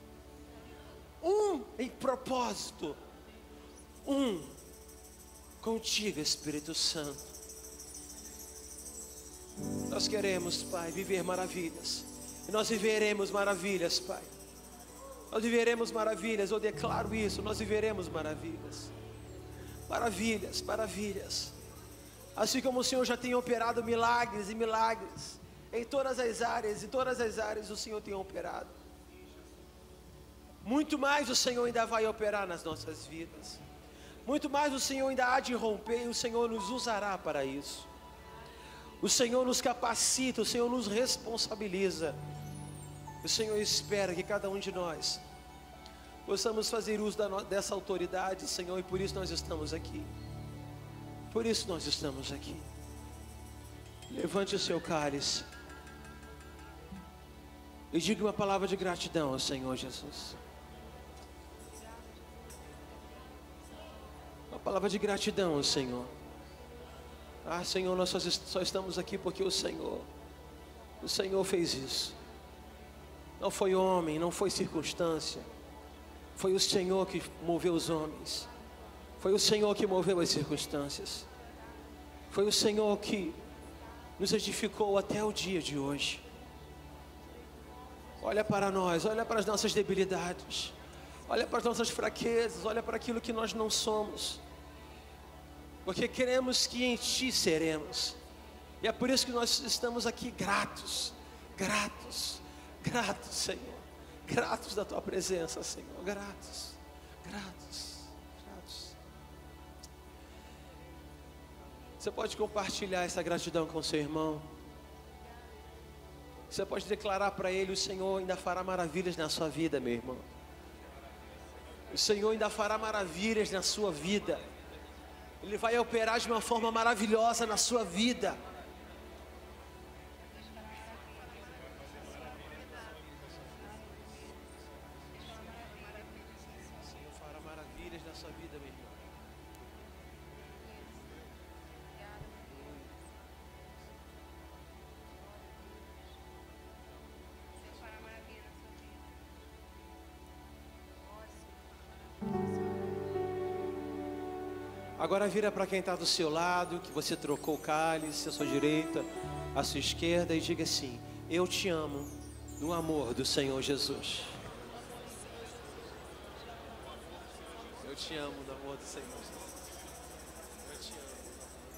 um em propósito, um contigo, Espírito Santo. Nós queremos, Pai, viver maravilhas, e nós viveremos maravilhas, Pai. Nós viveremos maravilhas, eu declaro isso, nós viveremos maravilhas. Maravilhas, maravilhas. Assim como o Senhor já tem operado milagres e milagres em todas as áreas o Senhor tem operado. Muito mais o Senhor ainda vai operar nas nossas vidas. Muito mais o Senhor ainda há de romper, e o Senhor nos usará para isso. O Senhor nos capacita, o Senhor nos responsabiliza. O Senhor espera que cada um de nós possamos fazer uso dessa autoridade, Senhor, e por isso nós estamos aqui. Por isso nós estamos aqui. Levante o seu cálice e diga uma palavra de gratidão ao Senhor Jesus. Uma palavra de gratidão ao Senhor. Ah, Senhor, nós só estamos aqui porque o Senhor fez isso. Não foi homem, não foi circunstância. Foi o Senhor que moveu os homens. Foi o Senhor que moveu as circunstâncias. Foi o Senhor que nos edificou até o dia de hoje. Olha para nós, olha para as nossas debilidades, olha para as nossas fraquezas, olha para aquilo que nós não somos, porque queremos que em Ti seremos. E é por isso que nós estamos aqui gratos, gratos, gratos, Senhor, gratos da Tua presença, Senhor, gratos, gratos, gratos. Você pode compartilhar essa gratidão com seu irmão. Você pode declarar para ele: o Senhor ainda fará maravilhas na sua vida, meu irmão. O Senhor ainda fará maravilhas na sua vida. Ele vai operar de uma forma maravilhosa na sua vida. O Senhor fará maravilhas na sua vida, meu irmão. Agora vira para quem está do seu lado, que você trocou o cálice, à sua direita, à sua esquerda, e diga assim: eu te amo no amor do Senhor Jesus. Eu te amo no amor do Senhor Jesus. Eu te amo no amor do Senhor Jesus.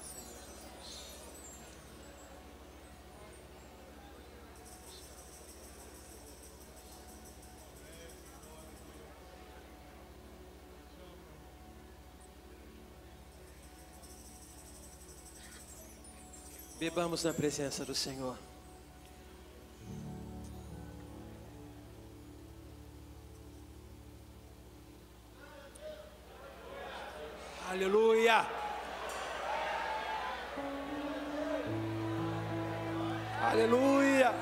Bebamos na presença do Senhor. Aleluia! Aleluia!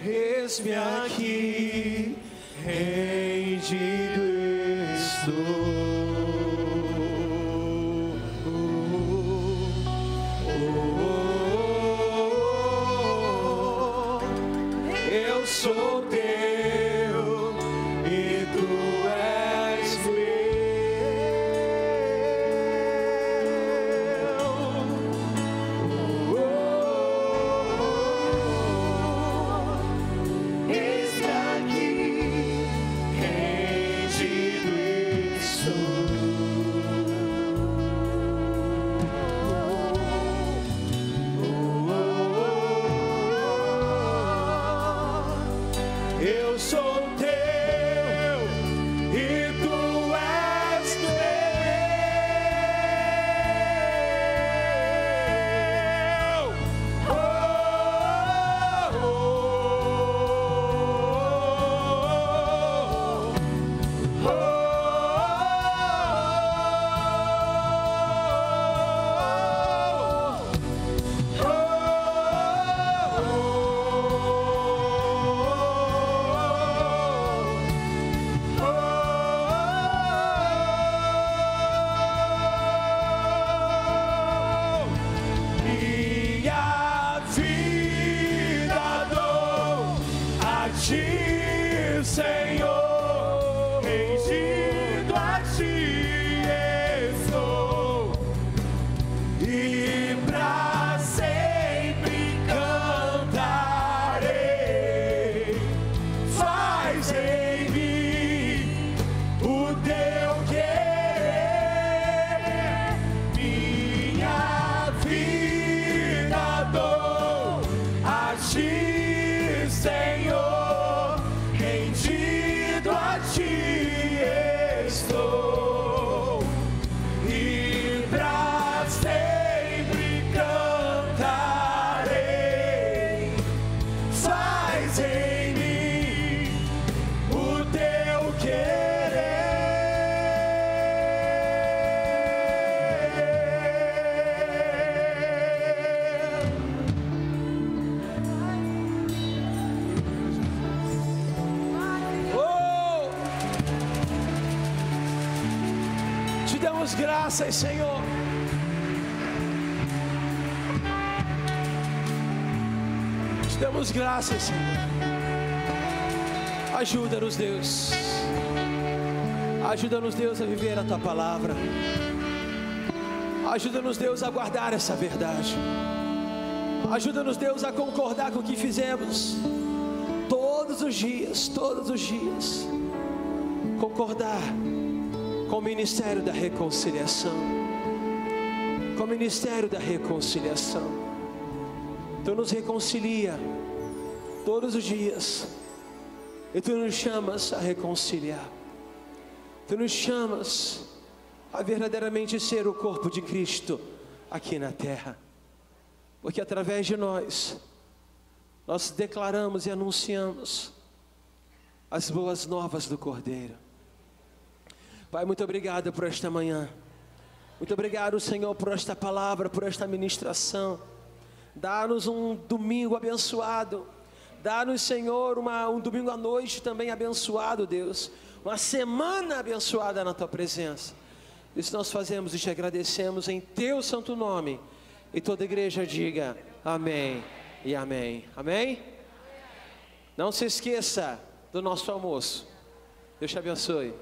Eis-me aqui, rendido estou. Eu sou teu e tu és meu. Te damos graças, Senhor. Te damos graças, Senhor. Ajuda-nos, Deus. Ajuda-nos, Deus, a viver a Tua palavra. Ajuda-nos, Deus, a guardar essa verdade. Ajuda-nos, Deus, a concordar com o que fizemos todos os dias, concordar com o ministério da reconciliação, com o ministério da reconciliação. Tu nos reconcilia todos os dias e Tu nos chamas a reconciliar. Tu nos chamas a verdadeiramente ser o corpo de Cristo aqui na terra, porque através de nós declaramos e anunciamos as boas novas do Cordeiro. Pai, muito obrigado por esta manhã. Muito obrigado, Senhor, por esta palavra, por esta ministração. Dá-nos um domingo abençoado. Dá-nos, Senhor, um domingo à noite também abençoado, Deus. Uma semana abençoada na Tua presença. Isso nós fazemos e te agradecemos em Teu santo nome. E toda a igreja diga amém e amém. Amém? Não se esqueça do nosso almoço. Deus te abençoe.